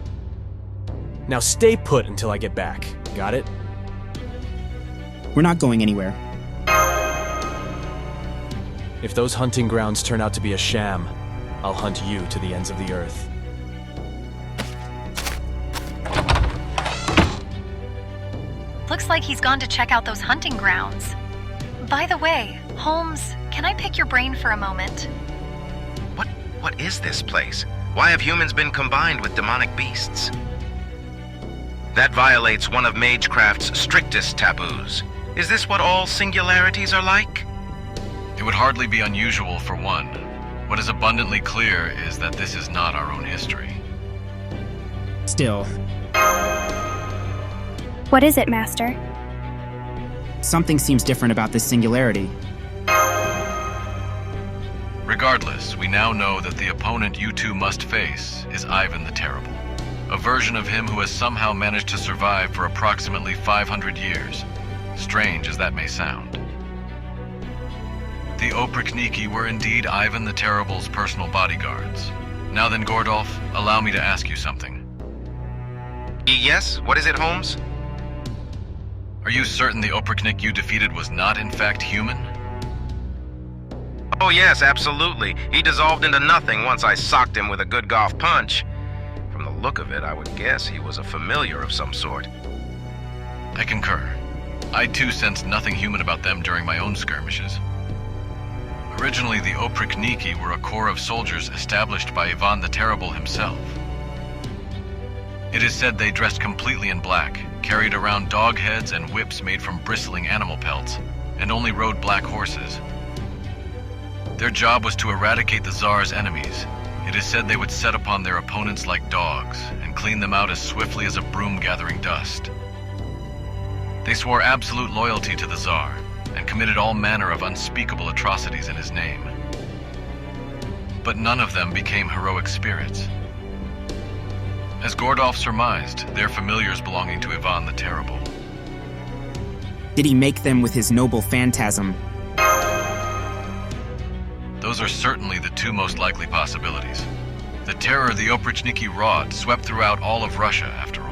Now stay put until I get back. Got it? We're not going anywhere. If those hunting grounds turn out to be a sham, I'll hunt you to the ends of the earth. Looks like he's gone to check out those hunting grounds. By the way, Holmes, can I pick your brain for a moment? What is this place? Why have humans been combined with demonic beasts? That violates one of Magecraft's strictest taboos. Is this what all singularities are like? It would hardly be unusual for one. What is abundantly clear is that this is not our own history. Still, What is it, Master? something seems different about this singularity. Regardless, we now know that the opponent you two must face is Ivan the Terrible, a version of him who has somehow managed to survive for approximately 500 years, strange as that may sound. The Oprichniki were indeed Ivan the Terrible's personal bodyguards. Now then, Gordolf, allow me to ask you something. Yes? What is it, Holmes? Are you certain the Oprichnik you defeated was not in fact human? Oh yes, absolutely. He dissolved into nothing once I socked him with a good golf punch. From the look of it, I would guess he was a familiar of some sort. I concur. I too sensed nothing human about them during my own skirmishes. Originally, the Oprichniki were a corps of soldiers established by Ivan the Terrible himself. It is said they dressed completely in black, carried around dog heads and whips made from bristling animal pelts, and only rode black horses. Their job was to eradicate the Tsar's enemies. It is said they would set upon their opponents like dogs and clean them out as swiftly as a broom gathering dust. They swore absolute loyalty to the Tsar and committed all manner of unspeakable atrocities in his name. But none of them became heroic spirits. As Gordolf surmised, they're familiars belonging to Ivan the Terrible. Did he make them with his noble phantasm? Those are certainly the two most likely possibilities. The terror the Oprichniki wrought swept throughout all of Russia, after all.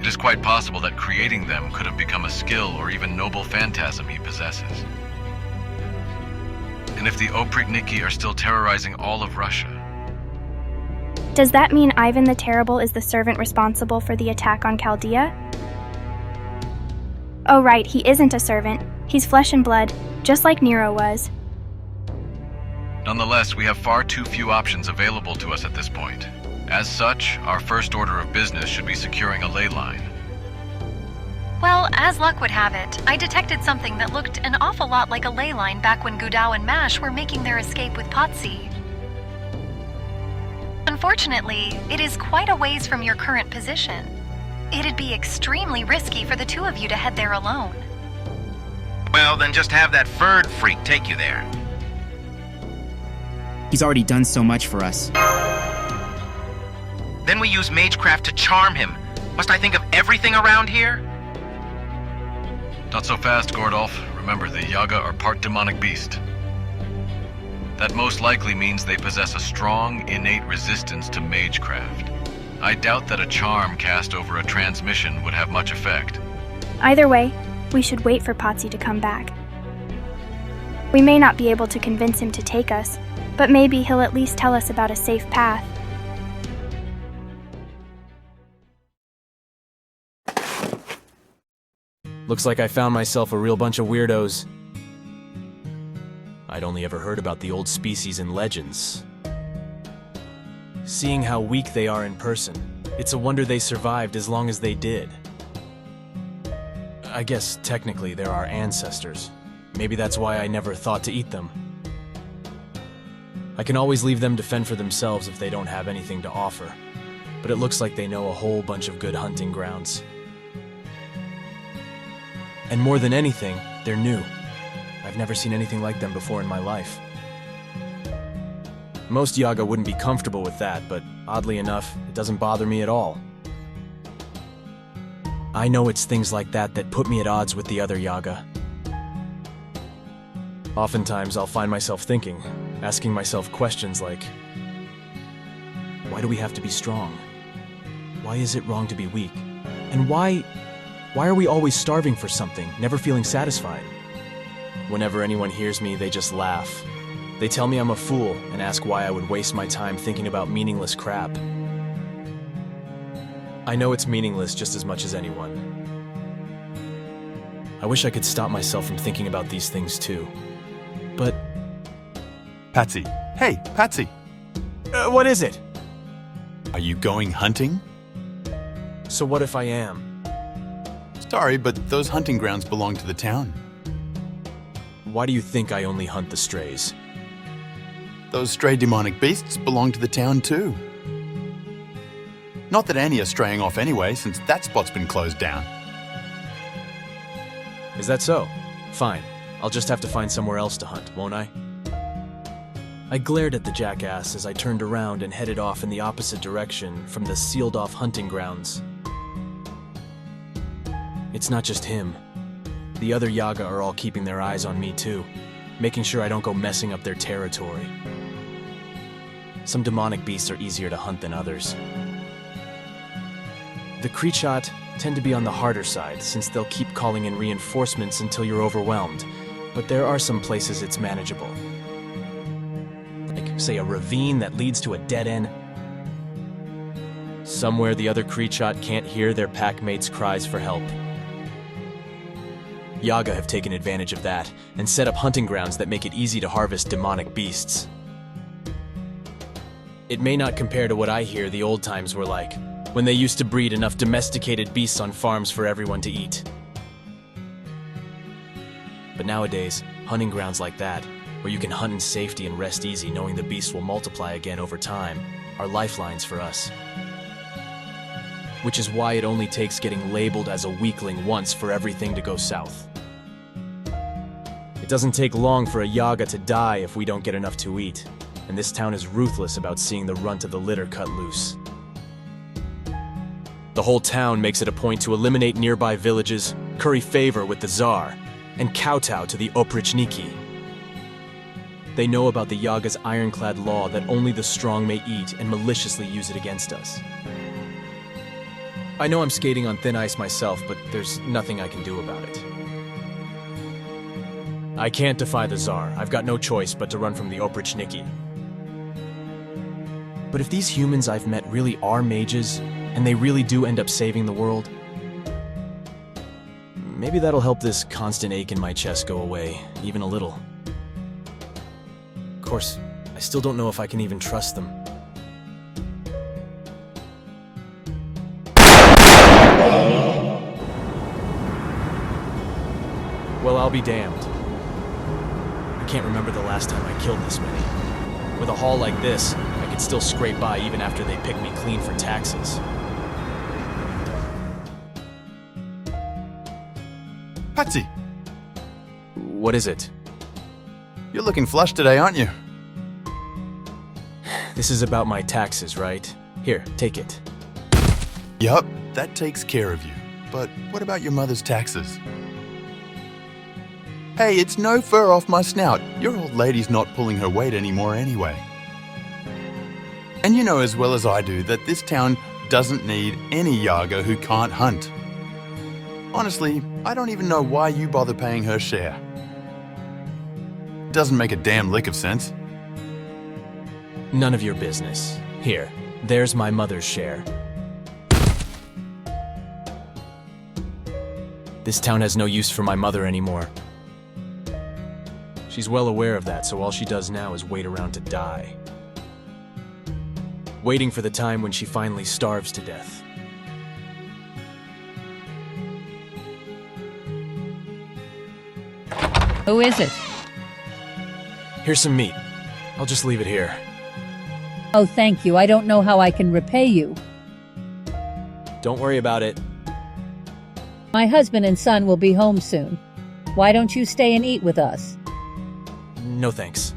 It is quite possible that creating them could have become a skill or even noble phantasm he possesses. And if the Oprichniki are still terrorizing all of Russia, Does that mean Ivan the Terrible is the servant responsible for the attack on Chaldea? Oh right, he isn't a servant. He's flesh and blood, just like Nero was. nonetheless, we have far too few options available to us at this point. As such, our first order of business should be securing a ley line. Well, as luck would have it, I detected something that looked an awful lot like a ley line back when Gudao and Mash were making their escape with Potsy. Unfortunately, it is quite a ways from your current position. It'd be extremely risky for the two of you to head there alone. Well, then just have that furred freak take you there. He's already done so much for us. Then we use Magecraft to charm him. Must I think of everything around here? Not so fast, Gordolf. Remember, the Yaga are part demonic beast. That most likely means they possess a strong, innate resistance to Magecraft. I doubt that a charm cast over a transmission would have much effect. Either way, we should wait for Potsy to come back. We may not be able to convince him to take us, but maybe he'll at least tell us about a safe path. Looks like I found myself a real bunch of weirdos. I'd only ever heard about the old species in legends. Seeing how weak they are in person, it's a wonder they survived as long as they did. I guess technically they're our ancestors. Maybe that's why I never thought to eat them. I can always leave them to fend for themselves if they don't have anything to offer, but it looks like they know a whole bunch of good hunting grounds. And more than anything, they're new. I've never seen anything like them before in my life. Most Yaga wouldn't be comfortable with that, but oddly enough, it doesn't bother me at all. I know it's things like that that put me at odds with the other Yaga. Oftentimes, I'll find myself thinking, asking myself questions like, Why do we have to be strong? Why is it wrong to be weak? And why are we always starving for something, never feeling satisfied? Whenever anyone hears me, they just laugh. They tell me I'm a fool and ask why I would waste my time thinking about meaningless crap. I know it's meaningless just as much as anyone. I wish I could stop myself from thinking about these things too. But... Patsy. Hey, Patsy. What is it? Are you going hunting? So what if I am? Sorry, but those hunting grounds belong to the town. Why do you think I only hunt the strays? Those stray demonic beasts belong to the town too. Not that any are straying off anyway, since that spot's been closed down. Is that so? Fine. I'll just have to find somewhere else to hunt, won't I? I glared at the jackass as I turned around and headed off in the opposite direction from the sealed-off hunting grounds. It's not just him. The other Yaga are all keeping their eyes on me too, making sure I don't go messing up their territory. Some demonic beasts are easier to hunt than others. The Kreechot tend to be on the harder side, since they'll keep calling in reinforcements until you're overwhelmed, but there are some places it's manageable. Like, say, a ravine that leads to a dead end. Somewhere the other Kreechot can't hear their packmates' cries for help. Yaga have taken advantage of that, and set up hunting grounds that make it easy to harvest demonic beasts. It may not compare to what I hear the old times were like, when they used to breed enough domesticated beasts on farms for everyone to eat. But nowadays, hunting grounds like that, where you can hunt in safety and rest easy knowing the beasts will multiply again over time, are lifelines for us. Which is why it only takes getting labeled as a weakling once for everything to go south. It doesn't take long for a Yaga to die if we don't get enough to eat, and this town is ruthless about seeing the runt of the litter cut loose. The whole town makes it a point to eliminate nearby villages, curry favor with the Tsar, and kowtow to the Oprichniki. They know about the Yaga's ironclad law that only the strong may eat and maliciously use it against us. I know I'm skating on thin ice myself, but there's nothing I can do about it. I can't defy the Tsar. I've got no choice but to run from the Oprichniki. But if these humans I've met really are mages, and they really do end up saving the world, maybe that'll help this constant ache in my chest go away, even a little. Of course, I still don't know if I can even trust them. Well, I'll be damned. I can't remember the last time I killed this many. With a haul like this, I could still scrape by even after they pick me clean for taxes. Patsy! What is it? You're looking flushed today, aren't you? This is about my taxes, right? Here, take it. Yup, that takes care of you. But what about your mother's taxes? Hey, it's no fur off my snout. Your old lady's not pulling her weight anymore anyway. And you know as well as I do that this town doesn't need any Yaga who can't hunt. Honestly, I don't even know why you bother paying her share. Doesn't make a damn lick of sense. None of your business. Here, there's my mother's share. This town has no use for my mother anymore. She's well aware of that, so all she does now is wait around to die. Waiting for the time when she finally starves to death. Who is it? Here's some meat. I'll just leave it here. Oh, thank you. I don't know how I can repay you. Don't worry about it. My husband and son will be home soon. Why don't you stay and eat with us? No thanks.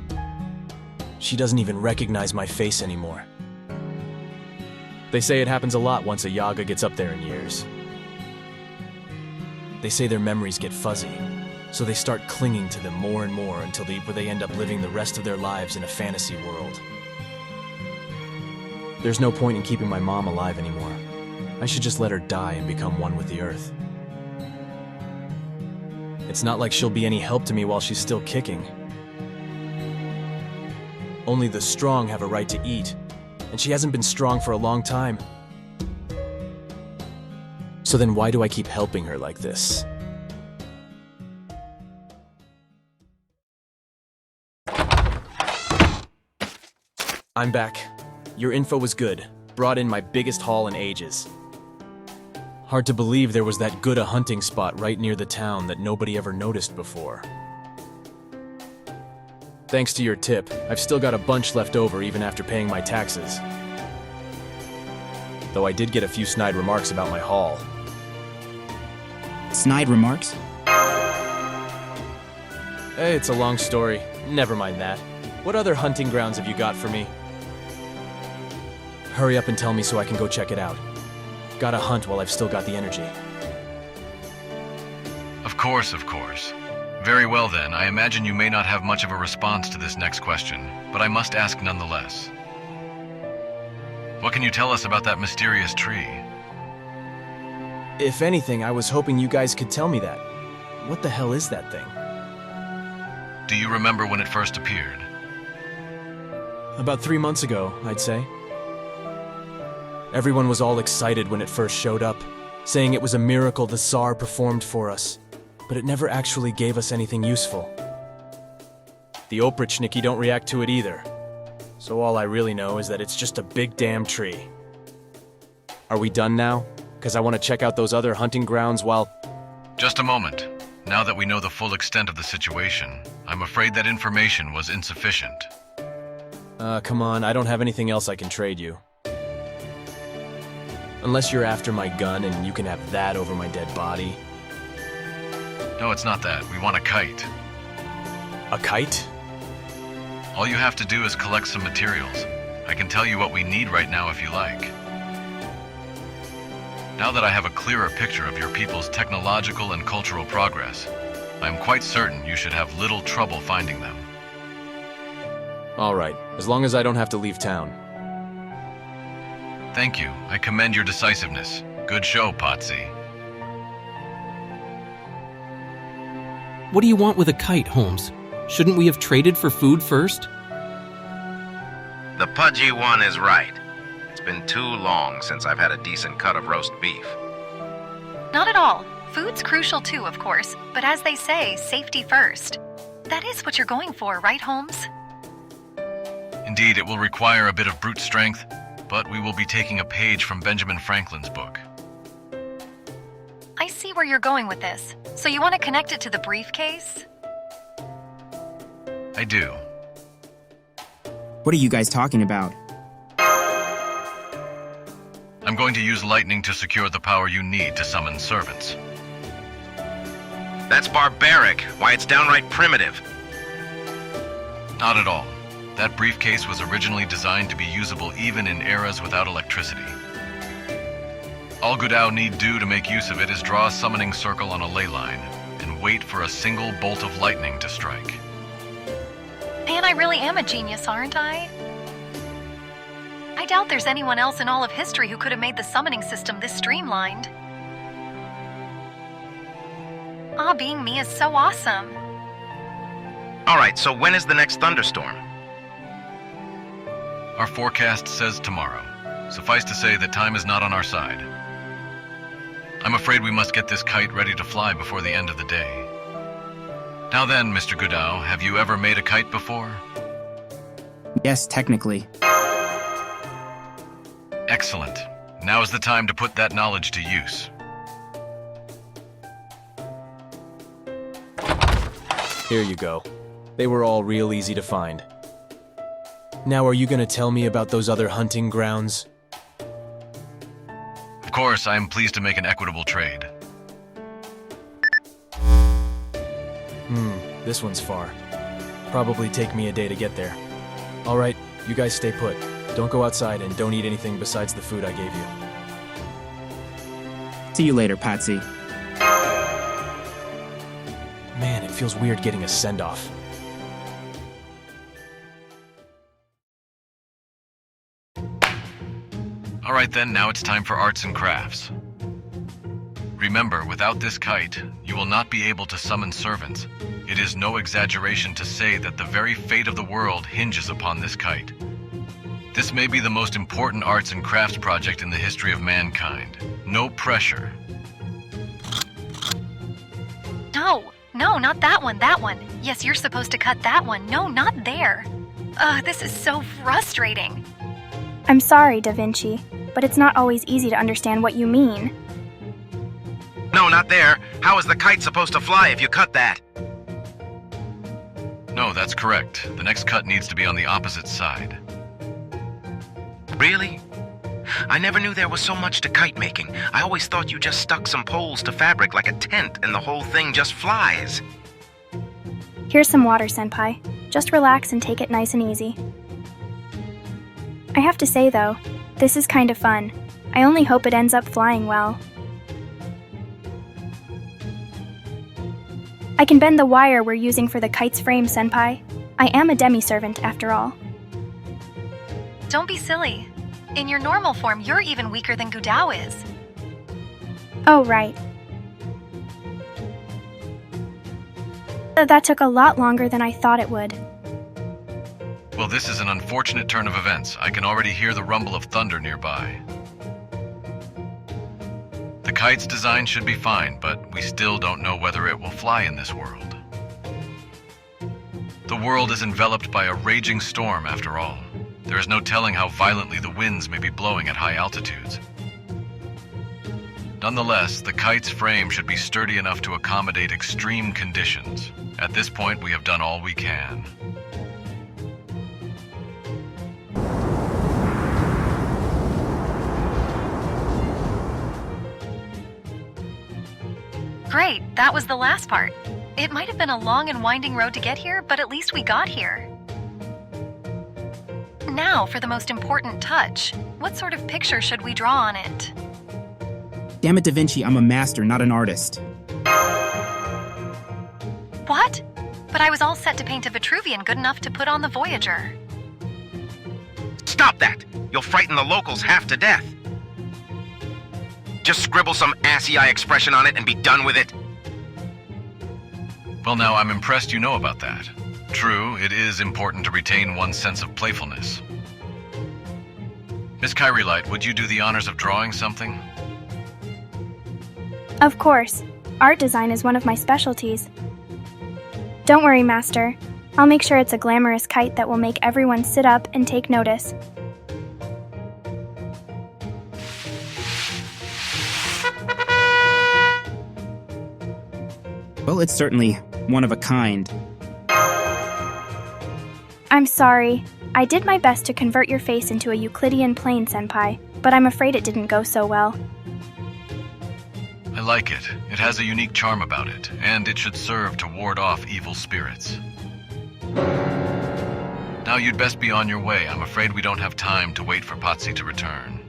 She doesn't even recognize my face anymore. They say it happens a lot once a Yaga gets up there in years. They say their memories get fuzzy, so they start clinging to them more and more until they end up living the rest of their lives in a fantasy world. There's no point in keeping my mom alive anymore. I should just let her die and become one with the earth. It's not like she'll be any help to me while she's still kicking. Only the strong have a right to eat, and she hasn't been strong for a long time. So then why do I keep helping her like this? I'm back. Your info was good. Brought in my biggest haul in ages. Hard to believe there was that good a hunting spot right near the town that nobody ever noticed before. Thanks to your tip, I've still got a bunch left over even after paying my taxes. Though I did get a few snide remarks about my haul. Snide remarks? Hey, it's a long story. Never mind that. What other hunting grounds have you got for me? Hurry up and tell me so I can go check it out. Gotta hunt while I've still got the energy. Of course, of course. Very well then, I imagine you may not have much of a response to this next question, but I must ask nonetheless. What can you tell us about that mysterious tree? If anything, I was hoping you guys could tell me that. What the hell is that thing? Do you remember when it first appeared? About 3 months ago, I'd say. Everyone was all excited when it first showed up, saying it was a miracle the Tsar performed for us, but it never actually gave us anything useful. The Oprichniki don't react to it either, so all I really know is that it's just a big damn tree. Are we done now? Because I want to check out those other hunting grounds while... Just a moment. Now that we know the full extent of the situation, I'm afraid that information was insufficient. Come on, I don't have anything else I can trade you. Unless you're after my gun and you can have that over my dead body. No, it's not that. We want a kite. A kite? All you have to do is collect some materials. I can tell you what we need right now if you like. Now that I have a clearer picture of your people's technological and cultural progress, I am quite certain you should have little trouble finding them. All right, as long as I don't have to leave town. Thank you. I commend your decisiveness. Good show, Potsy. What do you want with a kite, Holmes? Shouldn't we have traded for food first? The pudgy one is right. It's been too long since I've had a decent cut of roast beef. Not at all. Food's crucial too, of course, but as they say, safety first. That is what you're going for, right, Holmes? Indeed, it will require a bit of brute strength, but we will be taking a page from Benjamin Franklin's book. I see where you're going with this. So you want to connect it to the briefcase? I do. What are you guys talking about? I'm going to use lightning to secure the power you need to summon servants. That's barbaric. Why, it's downright primitive. Not at all. That briefcase was originally designed to be usable even in eras without electricity. All Gudao need do to make use of it is draw a summoning circle on a ley line and wait for a single bolt of lightning to strike. Man, I really am a genius, aren't I? I doubt there's anyone else in all of history who could have made the summoning system this streamlined. Being me is so awesome. All right, so when is the next thunderstorm? Our forecast says tomorrow. Suffice to say that time is not on our side. I'm afraid we must get this kite ready to fly before the end of the day. Now then, Mr. Gudao, have you ever made a kite before? Yes, technically. Excellent. Now is the time to put that knowledge to use. Here you go. They were all real easy to find. Now are you gonna tell me about those other hunting grounds? Of course, I am pleased to make an equitable trade. This one's far. Probably take me a day to get there. All right, you guys stay put. Don't go outside and don't eat anything besides the food I gave you. See you later, Patsy. Man, it feels weird getting a send-off. Alright then, now it's time for arts and crafts. Remember, without this kite, you will not be able to summon servants. It is no exaggeration to say that the very fate of the world hinges upon this kite. This may be the most important arts and crafts project in the history of mankind. No pressure. No, not that one. Yes, you're supposed to cut that one. No, not there. Ugh, this is so frustrating. I'm sorry, Da Vinci, but it's not always easy to understand what you mean. No, not there. How is the kite supposed to fly if you cut that? No, that's correct. The next cut needs to be on the opposite side. Really? I never knew there was so much to kite making. I always thought you just stuck some poles to fabric like a tent and the whole thing just flies. Here's some water, Senpai. Just relax and take it nice and easy. I have to say, though, this is kind of fun. I only hope it ends up flying well. I can bend the wire we're using for the kite's frame, Senpai. I am a demi-servant, after all. Don't be silly. In your normal form, you're even weaker than Gudao is. Oh, right. That took a lot longer than I thought it would. Well, this is an unfortunate turn of events. I can already hear the rumble of thunder nearby. The kite's design should be fine, but we still don't know whether it will fly in this world. The world is enveloped by a raging storm, after all. There is no telling how violently the winds may be blowing at high altitudes. Nonetheless, the kite's frame should be sturdy enough to accommodate extreme conditions. At this point, we have done all we can. Great, that was the last part. It might have been a long and winding road to get here, but at least we got here. Now for the most important touch. What sort of picture should we draw on it? Damn it, Da Vinci, I'm a master, not an artist. What? But I was all set to paint a Vitruvian good enough to put on the Voyager. Stop that! You'll frighten the locals half to death. Just scribble some assy-eye expression on it and be done with it. Well, now, I'm impressed you know about that. True, it is important to retain one's sense of playfulness. Miss Kyrilight, would you do the honors of drawing something? Of course. Art design is one of my specialties. Don't worry, Master. I'll make sure it's a glamorous kite that will make everyone sit up and take notice. Well, it's certainly one of a kind. I'm sorry. I did my best to convert your face into a Euclidean plane, Senpai, but I'm afraid it didn't go so well. I like it. It has a unique charm about it, and it should serve to ward off evil spirits. Now you'd best be on your way. I'm afraid we don't have time to wait for Patsy to return.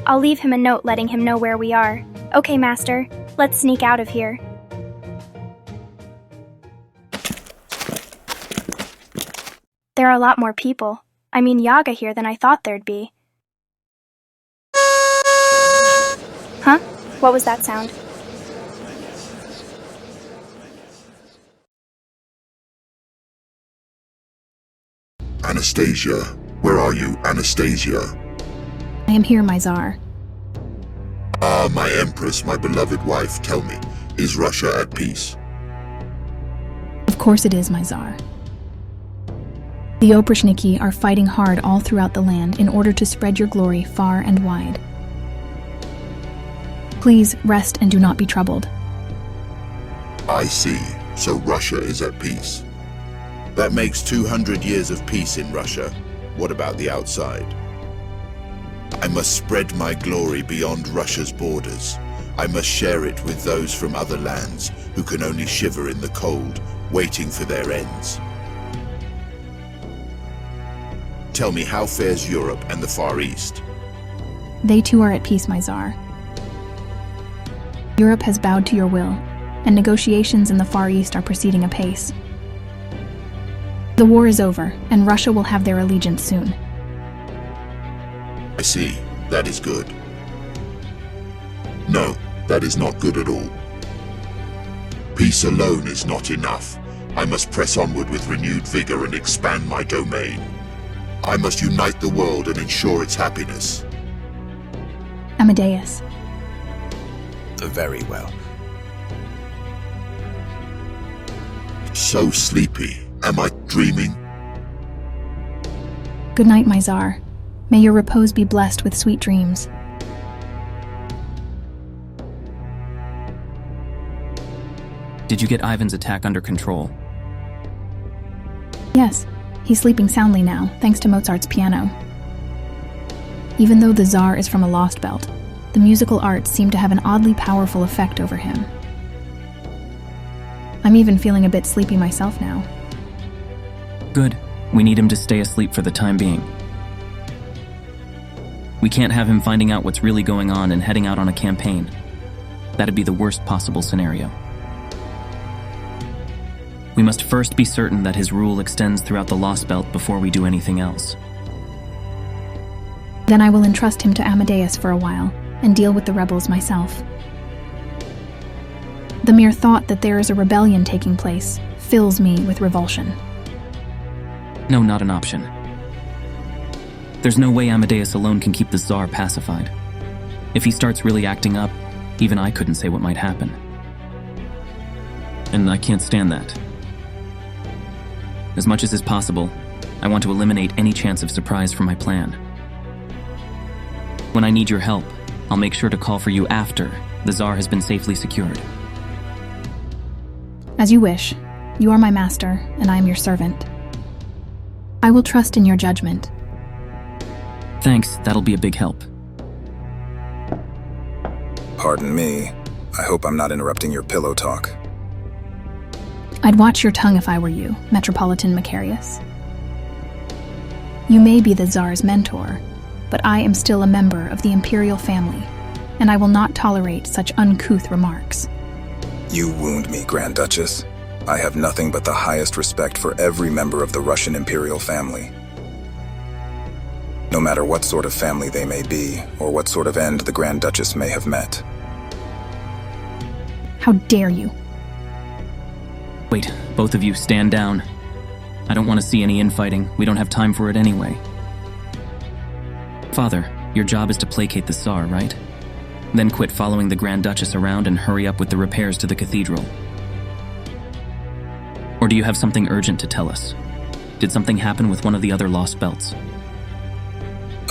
I'll leave him a note letting him know where we are. Okay, Master, let's sneak out of here. There are a lot more people. I mean Yaga here than I thought there'd be. Huh? What was that sound? Anastasia, where are you, Anastasia? I am here, my Tsar. Ah, my Empress, my beloved wife, tell me, is Russia at peace? Of course it is, my Tsar. The Oprichniki are fighting hard all throughout the land in order to spread your glory far and wide. Please rest and do not be troubled. I see. So Russia is at peace. That makes 200 years of peace in Russia. What about the outside? I must spread my glory beyond Russia's borders. I must share it with those from other lands who can only shiver in the cold, waiting for their ends. Tell me, how fares Europe and the Far East? They too are at peace, my Tsar. Europe has bowed to your will, and negotiations in the Far East are proceeding apace. The war is over, and Russia will have their allegiance soon. I see. That is good. No, that is not good at all. Peace alone is not enough. I must press onward with renewed vigor and expand my domain. I must unite the world and ensure its happiness. Amadeus. Very well. So sleepy. Am I dreaming? Good night, my Tsar. May your repose be blessed with sweet dreams. Did you get Ivan's attack under control? Yes, he's sleeping soundly now, thanks to Mozart's piano. Even though the Tsar is from a Lostbelt, the musical arts seem to have an oddly powerful effect over him. I'm even feeling a bit sleepy myself now. Good. We need him to stay asleep for the time being. We can't have him finding out what's really going on and heading out on a campaign. That'd be the worst possible scenario. We must first be certain that his rule extends throughout the Lostbelt before we do anything else. Then I will entrust him to Amadeus for a while, and deal with the rebels myself. The mere thought that there is a rebellion taking place fills me with revulsion. No, not an option. There's no way Amadeus alone can keep the Tsar pacified. If he starts really acting up, even I couldn't say what might happen. And I can't stand that. As much as is possible, I want to eliminate any chance of surprise from my plan. When I need your help, I'll make sure to call for you after the Tsar has been safely secured. As you wish. You are my master, and I am your servant. I will trust in your judgment. Thanks, that'll be a big help. Pardon me. I hope I'm not interrupting your pillow talk. I'd watch your tongue if I were you, Metropolitan Macarius. You may be the Tsar's mentor, but I am still a member of the imperial family, and I will not tolerate such uncouth remarks. You wound me, Grand Duchess. I have nothing but the highest respect for every member of the Russian imperial family. No matter what sort of family they may be, or what sort of end the Grand Duchess may have met. How dare you? Wait, both of you stand down. I don't want to see any infighting. We don't have time for it anyway. Father, your job is to placate the Tsar, right? Then quit following the Grand Duchess around and hurry up with the repairs to the cathedral. Or do you have something urgent to tell us? Did something happen with one of the other Lostbelts?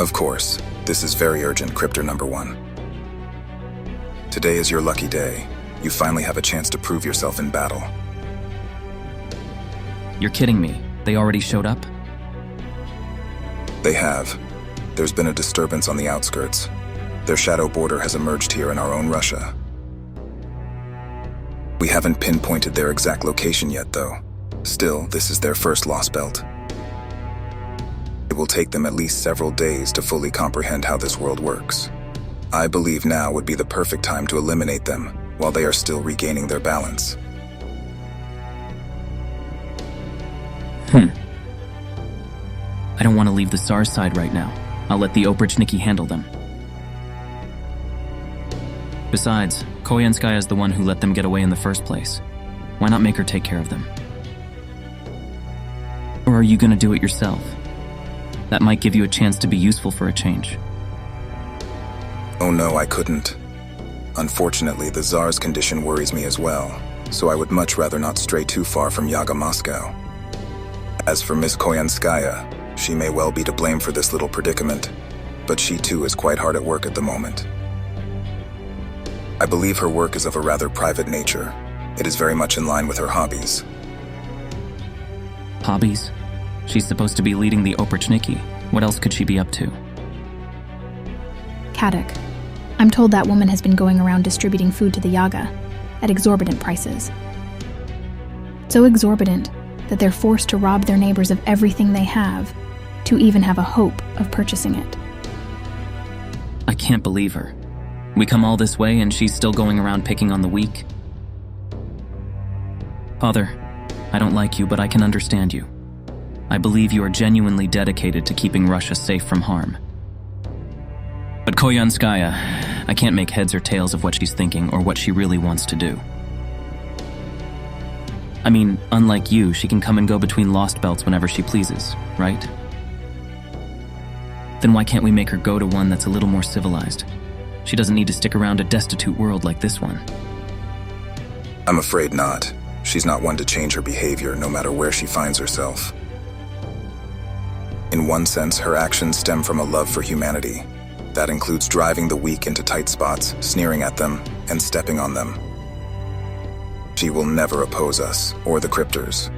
Of course. This is very urgent, Cryptor number 1. Today is your lucky day. You finally have a chance to prove yourself in battle. You're kidding me. They already showed up? They have. There's been a disturbance on the outskirts. Their shadow border has emerged here in our own Russia. We haven't pinpointed their exact location yet, though. Still, this is their first Lostbelt. It will take them at least several days to fully comprehend how this world works. I believe now would be the perfect time to eliminate them while they are still regaining their balance. I don't want to leave the Tsar's side right now. I'll let the Oprichniki handle them. Besides, Koyanskaya is the one who let them get away in the first place. Why not make her take care of them? Or are you gonna do it yourself? That might give you a chance to be useful for a change. Oh no, I couldn't. Unfortunately, the Tsar's condition worries me as well, so I would much rather not stray too far from Yaga Moscow. As for Miss Koyanskaya, she may well be to blame for this little predicament, but she too is quite hard at work at the moment. I believe her work is of a rather private nature. It is very much in line with her hobbies. Hobbies? She's supposed to be leading the Oprichniki. What else could she be up to? Kadok. I'm told that woman has been going around distributing food to the Yaga at exorbitant prices. So exorbitant that they're forced to rob their neighbors of everything they have to even have a hope of purchasing it. I can't believe her. We come all this way and she's still going around picking on the weak. Father, I don't like you, but I can understand you. I believe you are genuinely dedicated to keeping Russia safe from harm. But Koyanskaya, I can't make heads or tails of what she's thinking or what she really wants to do. I mean, unlike you, she can come and go between Lostbelts whenever she pleases, right? Then why can't we make her go to one that's a little more civilized? She doesn't need to stick around a destitute world like this one. I'm afraid not. She's not one to change her behavior, no matter where she finds herself. In one sense, her actions stem from a love for humanity. That includes driving the weak into tight spots, sneering at them, and stepping on them. She will never oppose us, or the Cryptors.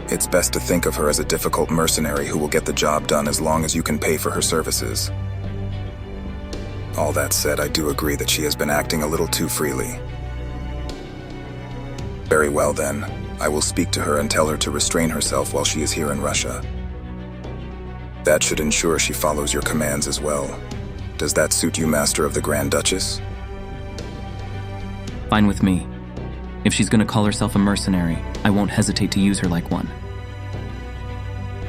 It's best to think of her as a difficult mercenary who will get the job done as long as you can pay for her services. All that said, I do agree that she has been acting a little too freely. Very well then, I will speak to her and tell her to restrain herself while she is here in Russia. That should ensure she follows your commands as well. Does that suit you, Master of the Grand Duchess? Fine with me. If she's gonna call herself a mercenary, I won't hesitate to use her like one.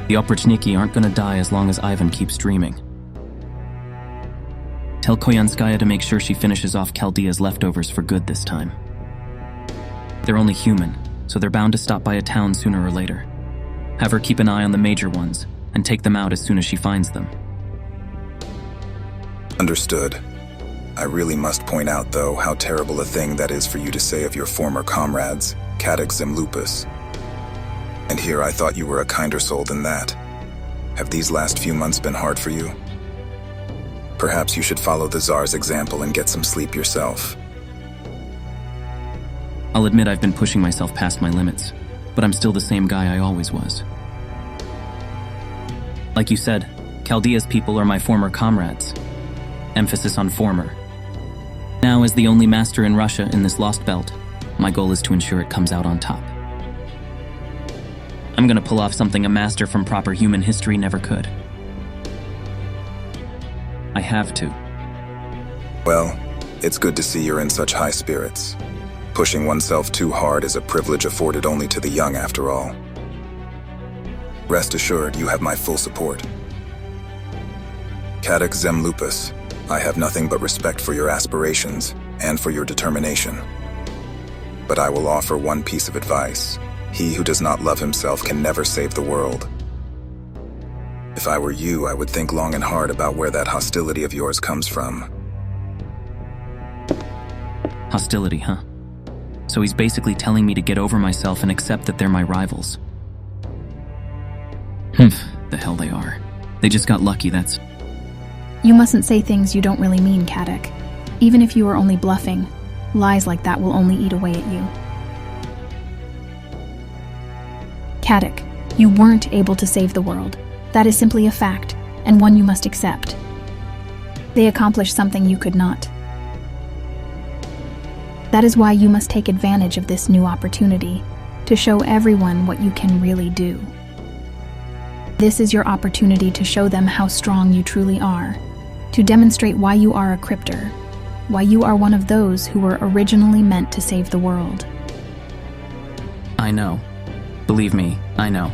The Oprichniki aren't gonna die as long as Ivan keeps dreaming. Tell Koyanskaya to make sure she finishes off Chaldea's leftovers for good this time. They're only human, so they're bound to stop by a town sooner or later. Have her keep an eye on the major ones, and take them out as soon as she finds them. Understood. I really must point out, though, how terrible a thing that is for you to say of your former comrades, Cadix and Lupus. And here I thought you were a kinder soul than that. Have these last few months been hard for you? Perhaps you should follow the Tsar's example and get some sleep yourself. I'll admit I've been pushing myself past my limits, but I'm still the same guy I always was. Like you said, Chaldea's people are my former comrades. Emphasis on former. Now, as the only master in Russia in this Lostbelt, my goal is to ensure it comes out on top. I'm gonna pull off something a master from proper human history never could. I have to. Well, it's good to see you're in such high spirits. Pushing oneself too hard is a privilege afforded only to the young, after all. Rest assured, you have my full support. Cadix Zem Lupus, I have nothing but respect for your aspirations and for your determination. But I will offer one piece of advice. He who does not love himself can never save the world. If I were you, I would think long and hard about where that hostility of yours comes from. Hostility, huh? So he's basically telling me to get over myself and accept that they're my rivals. The hell they are. They just got lucky, that's... You mustn't say things you don't really mean, Cadix. Even if you are only bluffing, lies like that will only eat away at you. Cadix, you weren't able to save the world. That is simply a fact, and one you must accept. They accomplished something you could not. That is why you must take advantage of this new opportunity, to show everyone what you can really do. This is your opportunity to show them how strong you truly are, to demonstrate why you are a Cryptor, why you are one of those who were originally meant to save the world. I know. Believe me, I know.